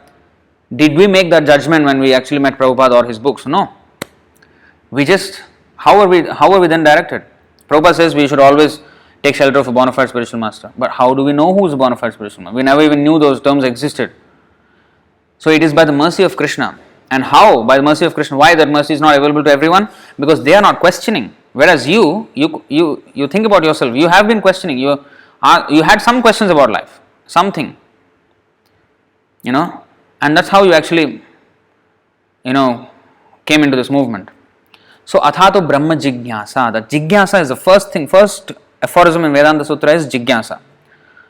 did we make that judgment when we actually met Prabhupada or his books? No. We just, how are we then directed? Prabhupada says we should always take shelter of a bona fide spiritual master. But how do we know who is a bona fide spiritual master? We never even knew those terms existed. So it is by the mercy of Krishna. And how? By the mercy of Krishna. Why that mercy is not available to everyone? Because they are not questioning. Whereas you think about yourself. You have been questioning. You had some questions about life. Something. And that's how you actually, came into this movement. So, athāto brahma jigyasa. The jigyasa is the first aphorism in Vedanta Sutra is jigyasa.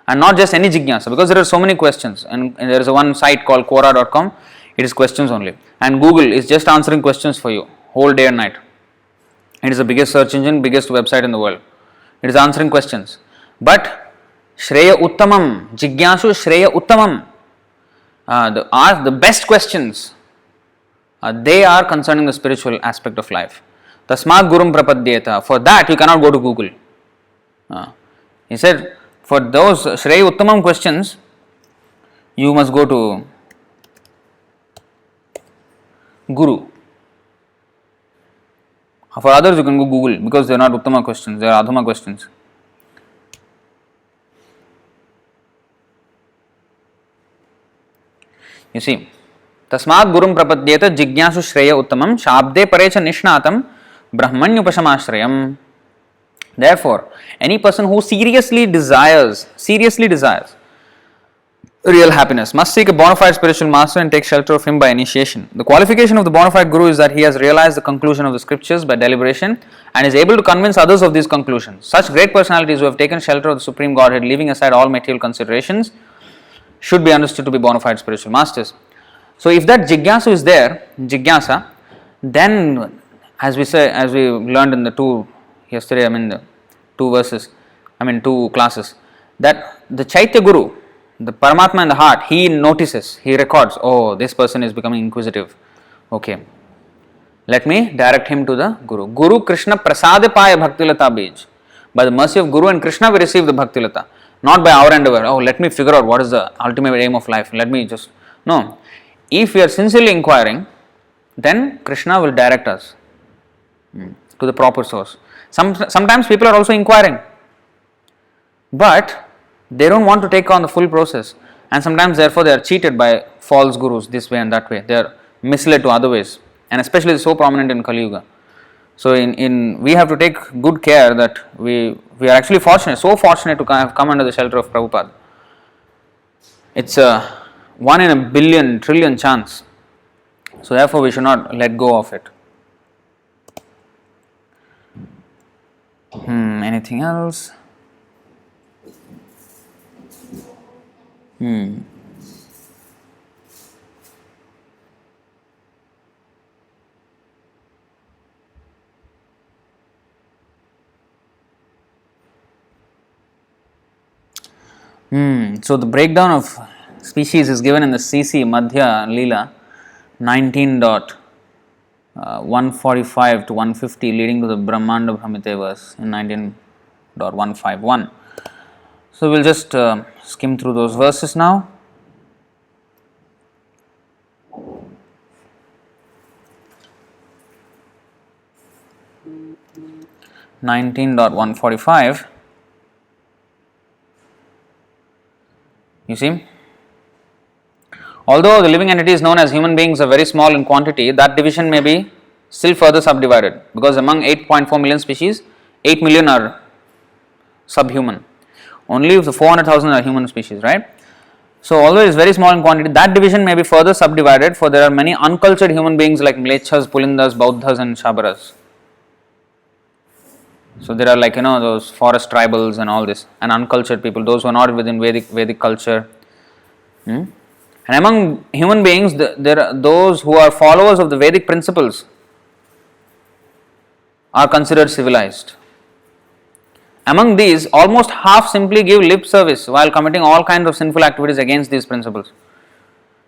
And not just any jigyasa, because there are so many questions. And there is one site called Quora.com. It is questions only. And Google is just answering questions for you, whole day and night. It is the biggest search engine, biggest website in the world. It is answering questions. But, Shreya Uttamam, Jigyasu Shreya Uttamam. The best questions, they are concerning the spiritual aspect of life. Tasmat Gurum Prapadyeta. For that, you cannot go to Google. He said, for those Shreya Uttamam questions, you must go to Guru. For others, you can go Google because they are not Uttama questions, they are Adhama questions. You see, Tasmat Gurum Prapadyeta Jigyasu Shreya Uttamam Shabde Parecha Nishnatam Brahmanyupashamashrayam. Therefore, any person who seriously desires real happiness must seek a bona fide spiritual master and take shelter of him by initiation. The qualification of the bona fide guru is that he has realized the conclusion of the scriptures by deliberation and is able to convince others of these conclusions. Such great personalities who have taken shelter of the Supreme Godhead, leaving aside all material considerations, should be understood to be bona fide spiritual masters. So if that jigyasa is there, then as we learned in the two classes, that the Chaitya Guru, the Paramatma in the heart, he notices, he records, oh, this person is becoming inquisitive. Okay, let me direct him to the Guru. Guru Krishna Prasadipaya Bhaktilata Bij. By the mercy of Guru and Krishna we receive the Bhaktilata. Not by our endeavor, oh, let me figure out what is the ultimate aim of life. No. if we are sincerely inquiring, then Krishna will direct us to the proper source. Sometimes people are also inquiring, but they don't want to take on the full process, and sometimes therefore they are cheated by false gurus this way and that way. They are misled to other ways, and especially it's so prominent in Kali Yuga. So we have to take good care that we are actually fortunate, so fortunate to have come under the shelter of Prabhupada. It's a 1 in a billion trillion chance. So therefore we should not let go of it. Anything else? So the breakdown of species is given in the CC Madhya Leela 19.145 to 150, leading to the Brahmanda Bhramite verse in 19.151. So we'll just skim through those verses now. (19.145). You see, although the living entities known as human beings are very small in quantity, that division may be still further subdivided, because among 8.4 million species, 8 million are subhuman. Only if the 400,000 are human species, right? So although it is very small in quantity, that division may be further subdivided, for there are many uncultured human beings like Mlechas, Pulindas, Bauddhas and Shabaras. So there are those forest tribals and all this, and uncultured people, those who are not within Vedic culture. And among human beings, there are those who are followers of the Vedic principles are considered civilized. Among these, almost half simply give lip service while committing all kinds of sinful activities against these principles.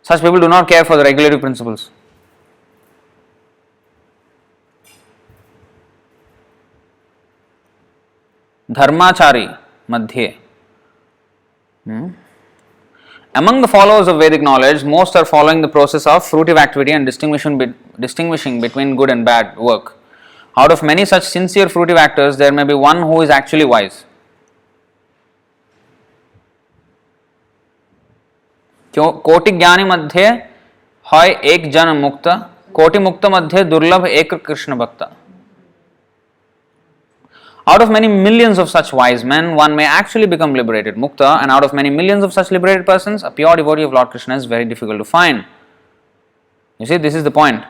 Such people do not care for the regulative principles. Dharmachari Madhye. Among the followers of Vedic knowledge, most are following the process of fruitive activity and distinguishing between good and bad work. Out of many such sincere fruitive actors, there may be one who is actually wise. कोटि ज्ञानी मध्य है एक जन मुक्त, कोटि मुक्त मध्य दुर्लभ एक कृष्ण भक्त. Out of many millions of such wise men, one may actually become liberated, mukta, and out of many millions of such liberated persons, a pure devotee of Lord Krishna is very difficult to find. You see, this is the point.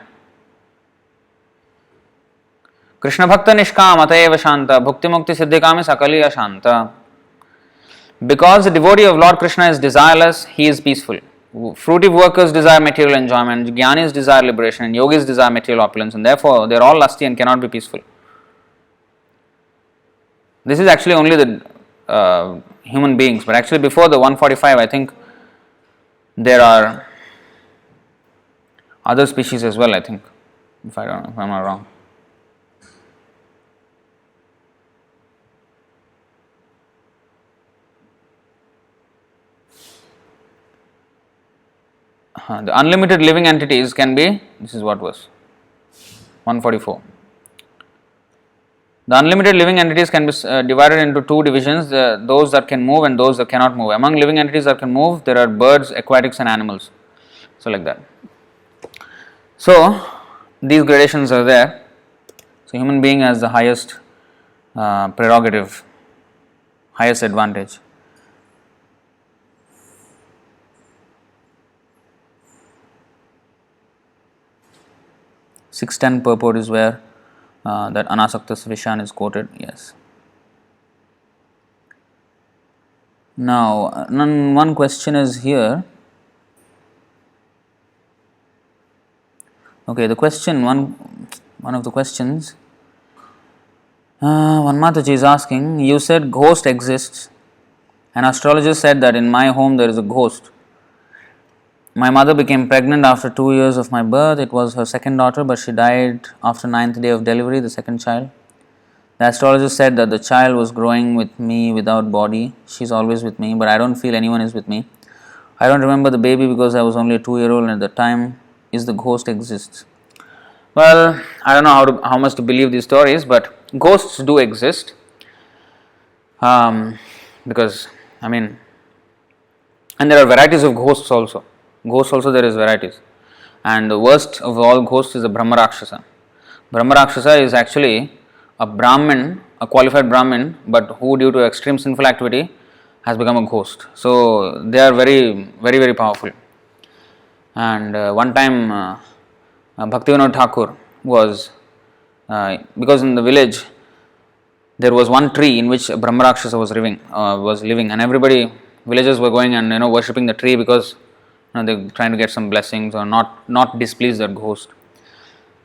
Krishna bhakta nishkam atayeva shanta, bhukti mukti siddhikami sakaliya shanta. Because the devotee of Lord Krishna is desireless, he is peaceful. Fruitive workers desire material enjoyment, jnanis desire liberation, and yogis desire material opulence, and therefore they are all lusty and cannot be peaceful. This is actually only the human beings, but actually before the 145, I think there are other species as well, I think, if I'm not wrong. The unlimited living entities can be, this is what was 144. The unlimited living entities can be divided into two divisions, those that can move and those that cannot move. Among living entities that can move, there are birds, aquatics and animals. So like that. So these gradations are there. So human being has the highest prerogative, highest advantage. (610) purport is where that anasaktas vishan is quoted. Yes. Now, one question is here. Okay, the question, one of the questions, one Mataji is asking, you said ghost exists. An astrologer said that in my home there is a ghost. My mother became pregnant after 2 years of my birth. It was her second daughter, but she died after 9th day of delivery, the second child. The astrologer said that the child was growing with me without body. She's always with me, but I don't feel anyone is with me. I don't remember the baby because I was only a 2-year-old at the time. Is the ghost exists? Well, I don't know how much to believe these stories, but ghosts do exist. Because, and there are varieties of ghosts also. Ghosts also there is varieties. And the worst of all ghosts is a Brahma Rakshasa. Brahma Rakshasa is actually a Brahmin, a qualified Brahmin, but who due to extreme sinful activity has become a ghost. So they are very, very, very powerful. And one time Bhaktivinoda Thakur was, because in the village there was one tree in which Brahma Rakshasa was living, and everybody, villagers were going and worshipping the tree because they're trying to get some blessings or not displease that ghost.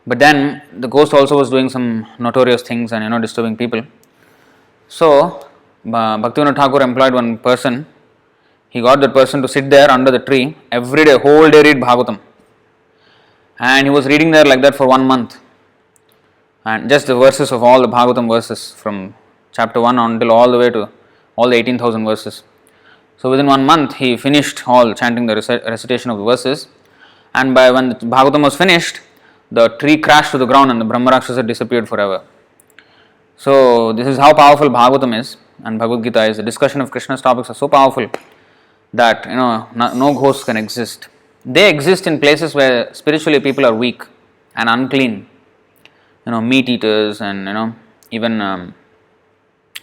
But then the ghost also was doing some notorious things and disturbing people. So Bhaktivinoda Thakur employed one person. He got that person to sit there under the tree every day, whole day read Bhagavatam. And he was reading there like that for 1 month. And just the verses of all the Bhagavatam verses from chapter 1 until all the way to all the 18,000 verses. So within 1 month he finished all chanting the recitation of the verses. And when the Bhagavatam was finished, the tree crashed to the ground and the Brahma Rakshasa disappeared forever. So this is how powerful Bhagavatam is, and Bhagavad-gītā is. The discussion of Krishna's topics are so powerful that no ghosts can exist. They exist in places where spiritually people are weak and unclean. Meat eaters and even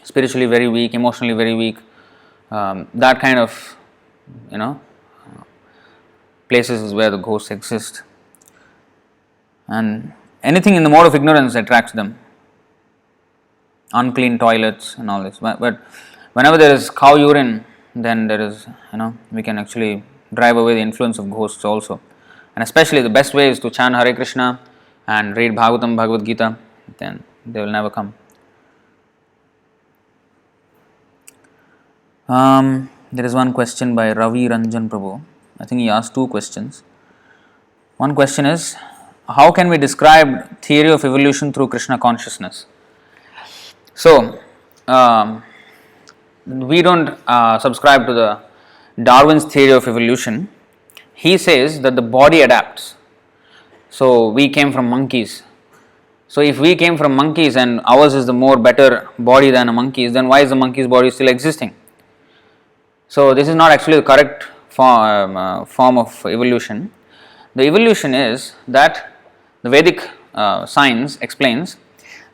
spiritually very weak, emotionally very weak. That kind of places is where the ghosts exist. And anything in the mode of ignorance attracts them. Unclean toilets and all this. But whenever there is cow urine, then there is, we can actually drive away the influence of ghosts also. And especially the best way is to chant Hare Krishna and read Bhagavatam, Bhagavad-gītā, then they will never come. There is one question by Ravi Ranjan Prabhu. I think he asked 2 questions. One question is, how can we describe theory of evolution through Krishna consciousness? So, we don't subscribe to the Darwin's theory of evolution. He says that the body adapts. So, we came from monkeys. So, if we came from monkeys and ours is the more better body than a monkey's, then why is the monkey's body still existing? So, this is not actually the correct form of evolution. The evolution is that the Vedic science explains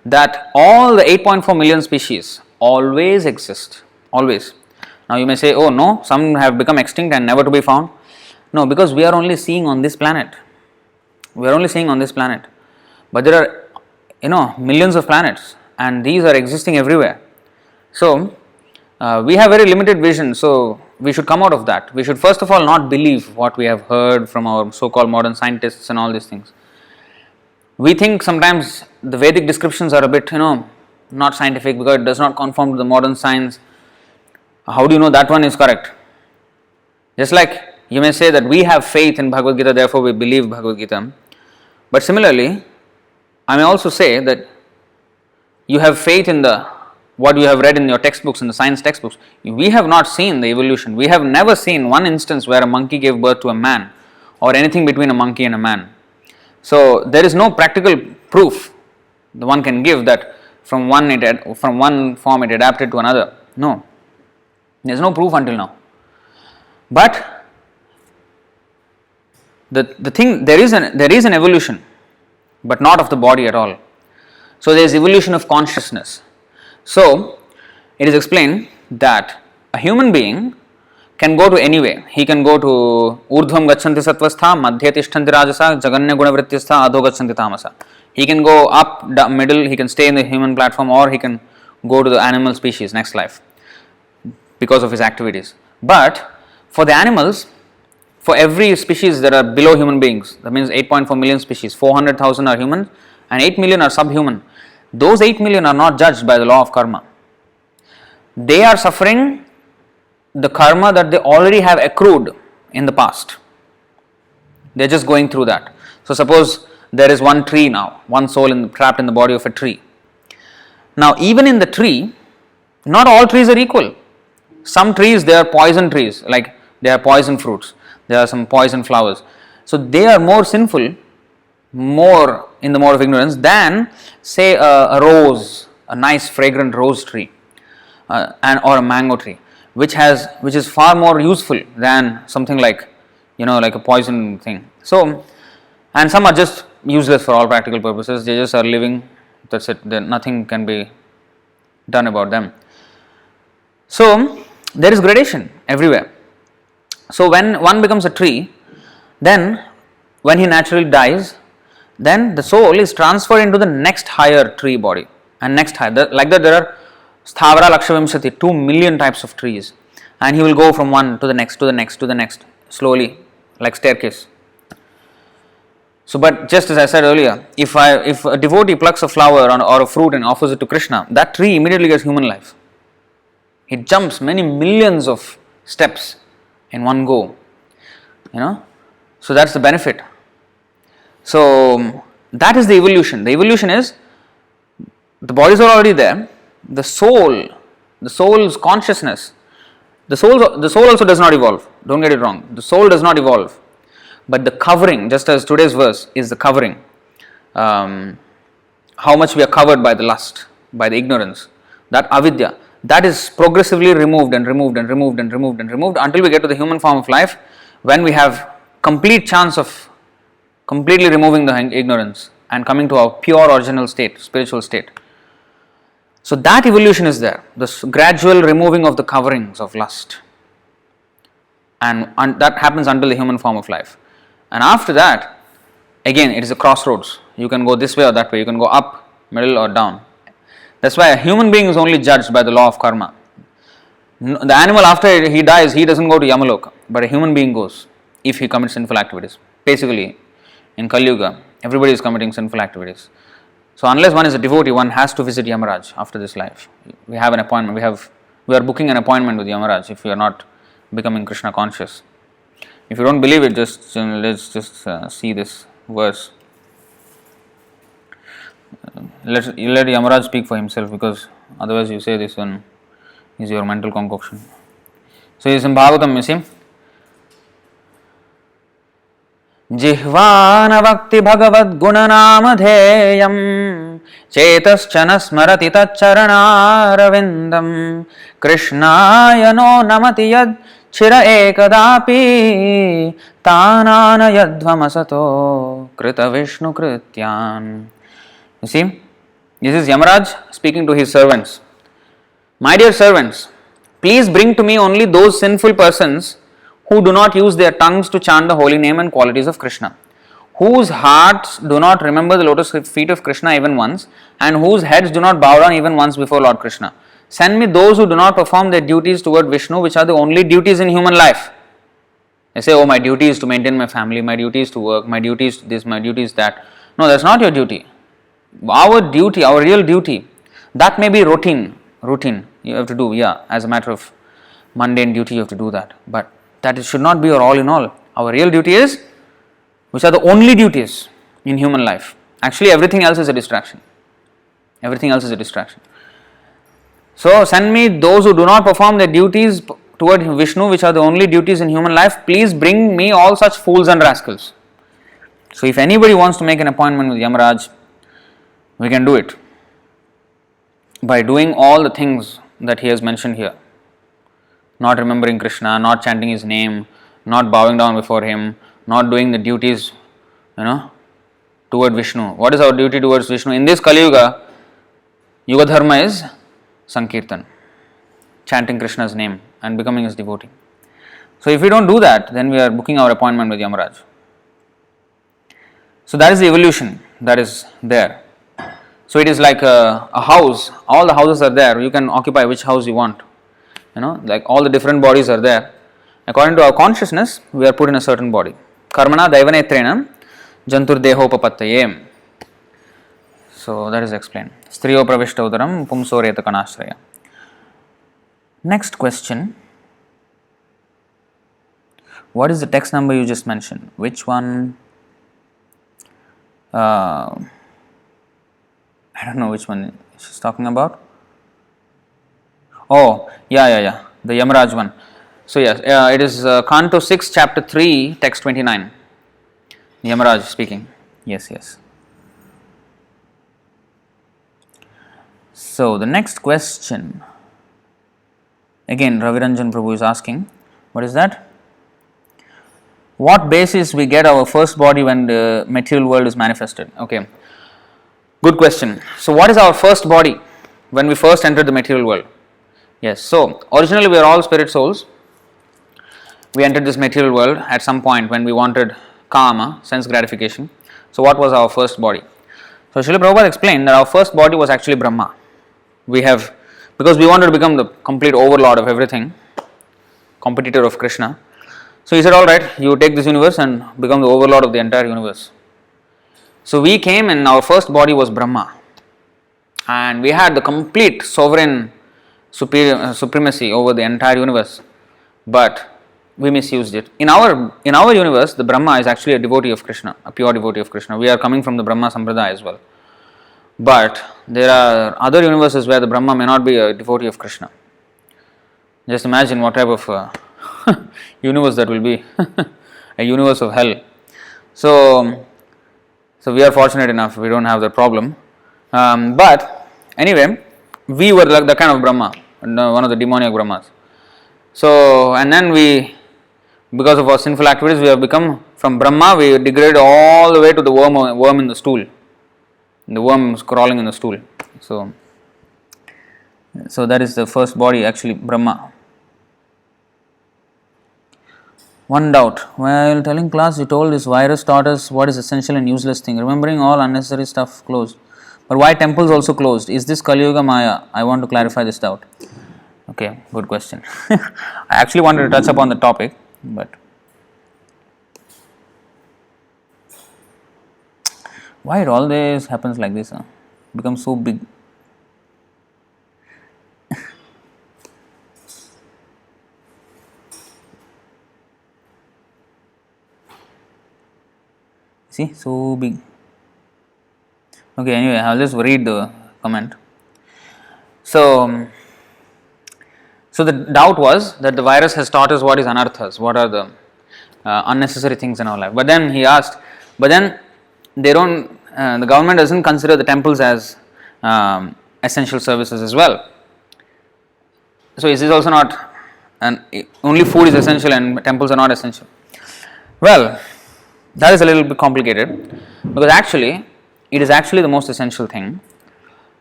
that all the 8.4 million species always exist. Always. Now you may say, oh no, some have become extinct and never to be found. No, because we are only seeing on this planet. We are only seeing on this planet. But there are, millions of planets and these are existing everywhere. So, we have very limited vision, so we should come out of that. We should first of all not believe what we have heard from our so-called modern scientists and all these things. We think sometimes the Vedic descriptions are a bit, not scientific because it does not conform to the modern science. How do you know that one is correct? Just like you may say that we have faith in Bhagavad-gītā, therefore we believe Bhagavad-gītā. But similarly, I may also say that you have faith in what you have read in your textbooks, in the science textbooks. We have not seen the evolution. We have never seen one instance where a monkey gave birth to a man or anything between a monkey and a man. So there is no practical proof the one can give that from one form it adapted to another. No, there is no proof until now. But the thing, there is an evolution, but not of the body at all. So there is evolution of consciousness. So it is explained that a human being can go to anywhere. He can go to urdhvam gacchanti sattvastha, madhye tishtanti rajasa, jaganya gunavrityastha, adho gacchanti tamasa. He can go up, middle, he can stay in the human platform, or he can go to the animal species, next life, because of his activities. But for the animals, for every species that are below human beings, that means 8.4 million species, 400,000 are human and 8 million are subhuman. Those 8 million are not judged by the law of karma. They are suffering the karma that they already have accrued in the past. They are just going through that. So suppose there is one tree now, one soul trapped in the body of a tree. Now even in the tree, not all trees are equal. Some trees, they are poison trees, like There are poison fruits. There are some poison flowers. So they are more sinful, more in the mode of ignorance than, say, a rose, a nice fragrant rose tree, or a mango tree, which is far more useful than something like, like a poison thing. So, and some are just useless for all practical purposes. They just are living. That's it. Nothing can be done about them. So there is gradation everywhere. So when one becomes a tree, then when he naturally dies, then the soul is transferred into the next higher tree body, and next higher. Like that, there are Sthavara Lakshvimshati, 2 million types of trees, and he will go from one to the next, to the next, to the next, slowly, like staircase. So, but just as I said earlier, if a devotee plucks a flower or a fruit and offers it to Krishna, that tree immediately gets human life. It jumps many millions of steps in one go. So that's the benefit. So that is the evolution. The evolution is, the bodies are already there. The soul's consciousness, the soul also does not evolve. Don't get it wrong. The soul does not evolve. But the covering, just as today's verse is the covering, how much we are covered by the lust, by the ignorance, that avidya, that is progressively removed and removed and removed and removed and removed until we get to the human form of life, when we have complete chance of completely removing the ignorance and coming to our pure original state, spiritual state. So that evolution is there, this gradual removing of the coverings of lust, and that happens until the human form of life. And after that, again, it is a crossroads. You can go this way or that way. You can go up, middle or down. That's why a human being is only judged by the law of karma. The animal, after he dies, he doesn't go to Yamaloka, but a human being goes if he commits sinful activities. Basically, in Kali Yuga, everybody is committing sinful activities. So unless one is a devotee, one has to visit Yamaraj after this life. We have an appointment. We are booking an appointment with Yamaraj if we are not becoming Krishna conscious. If you don't believe it, let's just see this verse. Let Yamaraj speak for himself, because otherwise you say this one is your mental concoction. So it is in Bhagavatam, you see. Jihvānavakti bhagavad gunanamadheyam chetaschana smrati taccharanāravindam krishnāya no namati yad chira ekadapi tānāna yadvamasato krita vishnu krityan. You see, this is Yamaraj speaking to his servants. My dear servants, please bring to me only those sinful persons who do not use their tongues to chant the holy name and qualities of Krishna, whose hearts do not remember the lotus feet of Krishna even once, and whose heads do not bow down even once before Lord Krishna. Send me those who do not perform their duties toward Vishnu, which are the only duties in human life. They say, oh, my duty is to maintain my family, my duty is to work, my duty is this, my duty is that. No, that's not your duty. Our duty, our real duty, that may be routine you have to do, as a matter of mundane duty you have to do that. But that should not be your all in all. Our real duty is, which are the only duties in human life. Actually, everything else is a distraction. Everything else is a distraction. So, send me those who do not perform their duties toward Vishnu, which are the only duties in human life. Please bring me all such fools and rascals. So, if anybody wants to make an appointment with Yamaraj, we can do it by doing all the things that he has mentioned here. Not remembering Krishna, not chanting his name, not bowing down before him, not doing the duties, toward Vishnu. What is our duty towards Vishnu? In this Kali Yuga, Yuga Dharma is Sankirtan, chanting Krishna's name and becoming his devotee. So if we don't do that, then we are booking our appointment with Yamaraj. So that is the evolution that is there. So it is like a house. All the houses are there. You can occupy which house you want. Like all the different bodies are there. According to our consciousness, we are put in a certain body. Karmana daivanetrena jantur dehopapattaye. So that is explained. Striyo pravishta udaram pumso reta kanashraya. Next question. What is the text number you just mentioned? Which one? I don't know which one she's talking about. Oh, yeah. The Yamaraj one. So yes, it is Canto 6, Chapter 3, Text 29. Yamaraj speaking. Yes. So the next question, again Raviranjan Prabhu is asking, what is that? What basis we get our first body when the material world is manifested? Okay, good question. So what is our first body when we first entered the material world? Yes, so originally we are all spirit souls. We entered this material world at some point when we wanted kama, sense gratification. So what was our first body? So Srila Prabhupada explained that our first body was actually Brahma. Because we wanted to become the complete overlord of everything, competitor of Krishna. So he said, alright, you take this universe and become the overlord of the entire universe. So we came and our first body was Brahma. And we had the complete sovereign supremacy over the entire universe. But we misused it. In our universe, the Brahma is actually a devotee of Krishna, a pure devotee of Krishna. We are coming from the Brahma Sampradaya as well. But there are other universes where the Brahma may not be a devotee of Krishna. Just imagine what type of universe that will be, a universe of hell. So we are fortunate enough, we don't have that problem. But anyway, we were like the kind of Brahma, one of the demoniac Brahmas. So, and then because of our sinful activities, we have become, from Brahma, we degraded all the way to the worm in the stool. The worm is crawling in the stool. So that is the first body, actually, Brahma. One doubt. While telling class, you told this virus taught us what is essential and useless thing. Remembering all unnecessary stuff closed. But why temples also closed? Is this Kali Yuga Maya? I want to clarify this doubt. Okay, good question. I actually wanted to touch upon the topic, but why it always happens like this? Becomes so big. See, so big. Okay, anyway, I'll just read the comment. So the doubt was that the virus has taught us what is anarthas, what are the unnecessary things in our life. But then he asked, they don't, the government doesn't consider the temples as essential services as well. So is this also not, only food is essential and temples are not essential? Well, that is a little bit complicated, because actually, it is actually the most essential thing,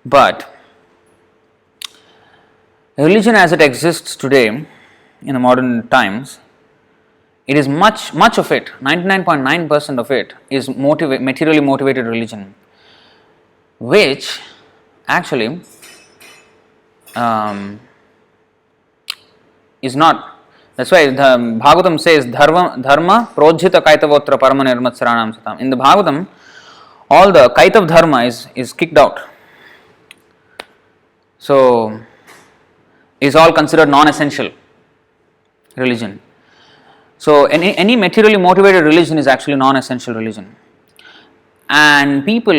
but religion as it exists today in the modern times, it is much of it, 99.9% of it is materially motivated religion, which actually is not. That's why the Bhagavatam says dharma projhita kaitavotra parama nirmatsaranam satam. In the Bhagavatam, all the kaitav dharma is kicked out. So is all considered non-essential religion. So any materially motivated religion is actually non-essential religion. And people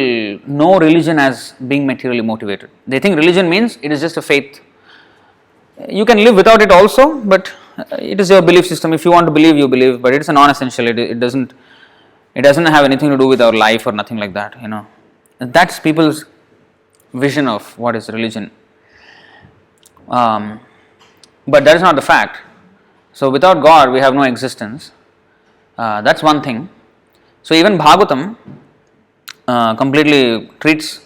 know religion as being materially motivated. They think religion means it is just a faith. You can live without it also, but it is your belief system. If you want to believe, you believe, but it's a non-essential. It doesn't have anything to do with our life or nothing like that. That's people's vision of what is religion. But that is not the fact. So without God, we have no existence. That's one thing. So even Bhagavatam completely treats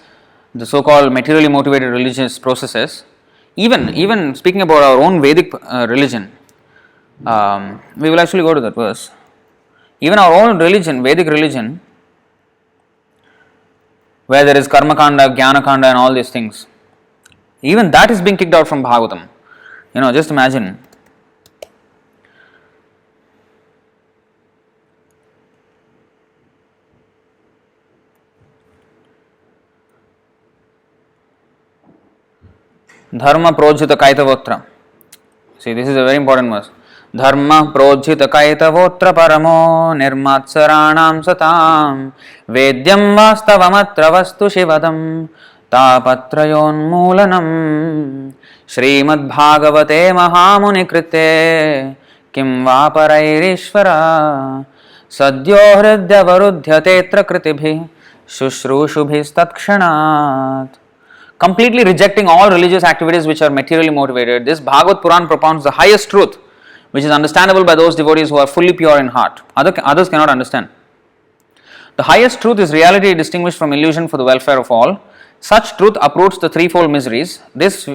the so-called materially motivated religious processes. Even speaking about our own Vedic religion, we will actually go to that verse. Even our own religion, Vedic religion, where there is karma kanda, jnana kanda and all these things, even that is being kicked out from Bhagavatam. Just imagine. Dharma projhita kaitavotra. See, this is a very important verse. Dharma projhita kaitavotra paramo nirmatsaranam satam vedyam vastavamatra vastu shivadam tapatrayon moolanam Srimad Bhagavate Mahamuni Krite kim va parairishvara sadyo hridya varudhyatetra kritibhi shushrūshubhis tatkshanāt. Completely rejecting all religious activities which are materially motivated, this Bhagavad Puran propounds the highest truth, which is understandable by those devotees who are fully pure in heart. Others cannot understand. The highest truth is reality distinguished from illusion for the welfare of all. Such truth uproots the threefold miseries. This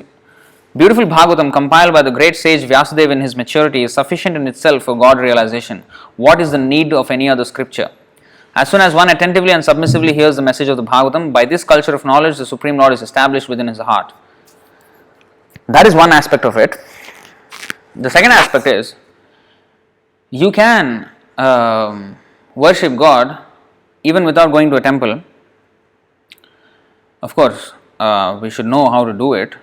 beautiful Bhagavatam, compiled by the great sage Vyasadeva in his maturity, is sufficient in itself for God realization. What is the need of any other scripture? As soon as one attentively and submissively hears the message of the Bhagavatam, by this culture of knowledge, the Supreme Lord is established within his heart. That is one aspect of it. The second aspect is, you can worship God even without going to a temple. Of course, we should know how to do it.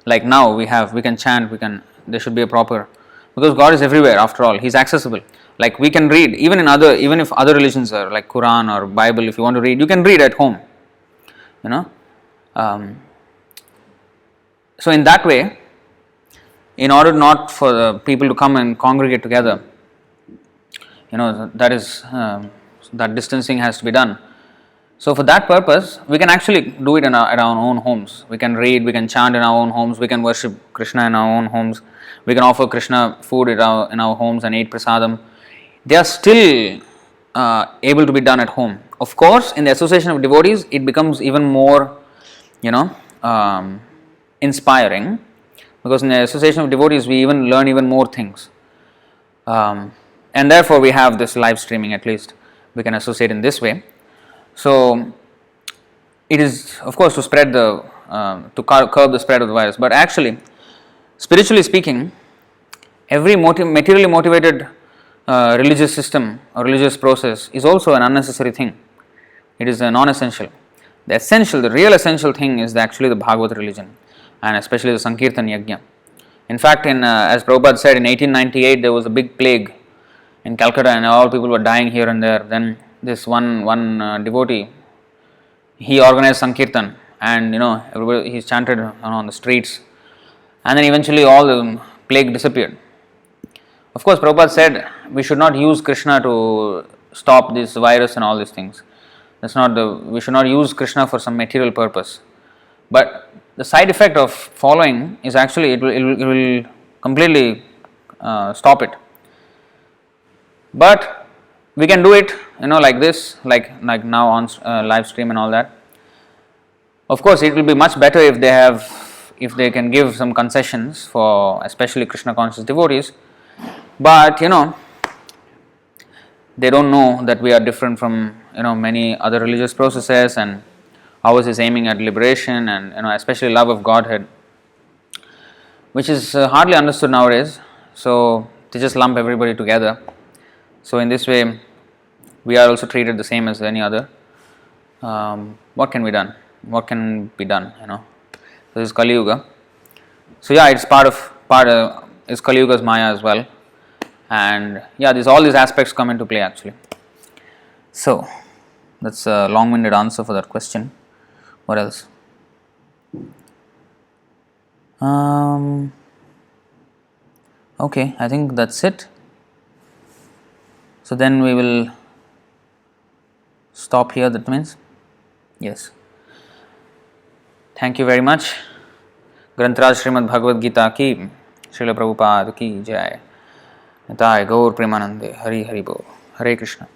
Like now we can chant, there should be a proper, because God is everywhere after all, He is accessible. Like we can read, even if other religions are like Quran or Bible, if you want to read, you can read at home. So in that way, in order not for the people to come and congregate together, that distancing has to be done. So for that purpose, we can actually do it at our own homes. We can read, we can chant in our own homes, we can worship Krishna in our own homes, we can offer Krishna food in our homes and eat prasadam. They are still able to be done at home. Of course, in the association of devotees, it becomes even more, inspiring, because in the association of devotees, we even learn even more things. And therefore, we have this live streaming at least. We can associate in this way. So, it is, of course, to spread to curb the spread of the virus. But actually, spiritually speaking, every materially motivated religious system or religious process is also an unnecessary thing. It is a non-essential. The real essential thing is actually the Bhagavad religion, and especially the Sankirtan Yajna. In fact, as Prabhupada said, in 1898 there was a big plague in Calcutta and all people were dying here and there. Then this one devotee, he organized Sankirtan, and everybody, he chanted on the streets, and then eventually all the plague disappeared. Of course, Prabhupada said we should not use Krishna to stop this virus and all these things. We should not use Krishna for some material purpose. But the side effect of following is actually it will completely stop it. But we can do it, like this, like now on live stream and all that. Of course, it will be much better if they can give some concessions for especially Krishna conscious devotees. But they don't know that we are different from many other religious processes, and ours is aiming at liberation and especially love of Godhead, which is hardly understood nowadays. So they just lump everybody together. So in this way, we are also treated the same as any other. What can be done? What can be done? This is Kali Yuga. So yeah, it's it's Kali Yuga's Maya as well. And yeah, all these aspects come into play actually. So that's a long-winded answer for that question. What else? Okay, I think that's it. So then we will stop here, that means. Yes. Thank you very much. Grantaraj Srimad Bhagavad-gītā ki, Srila Prabhupada ki Jaya. Nitai Gaur Premanande. Hari Hari Bol. Hare Krishna.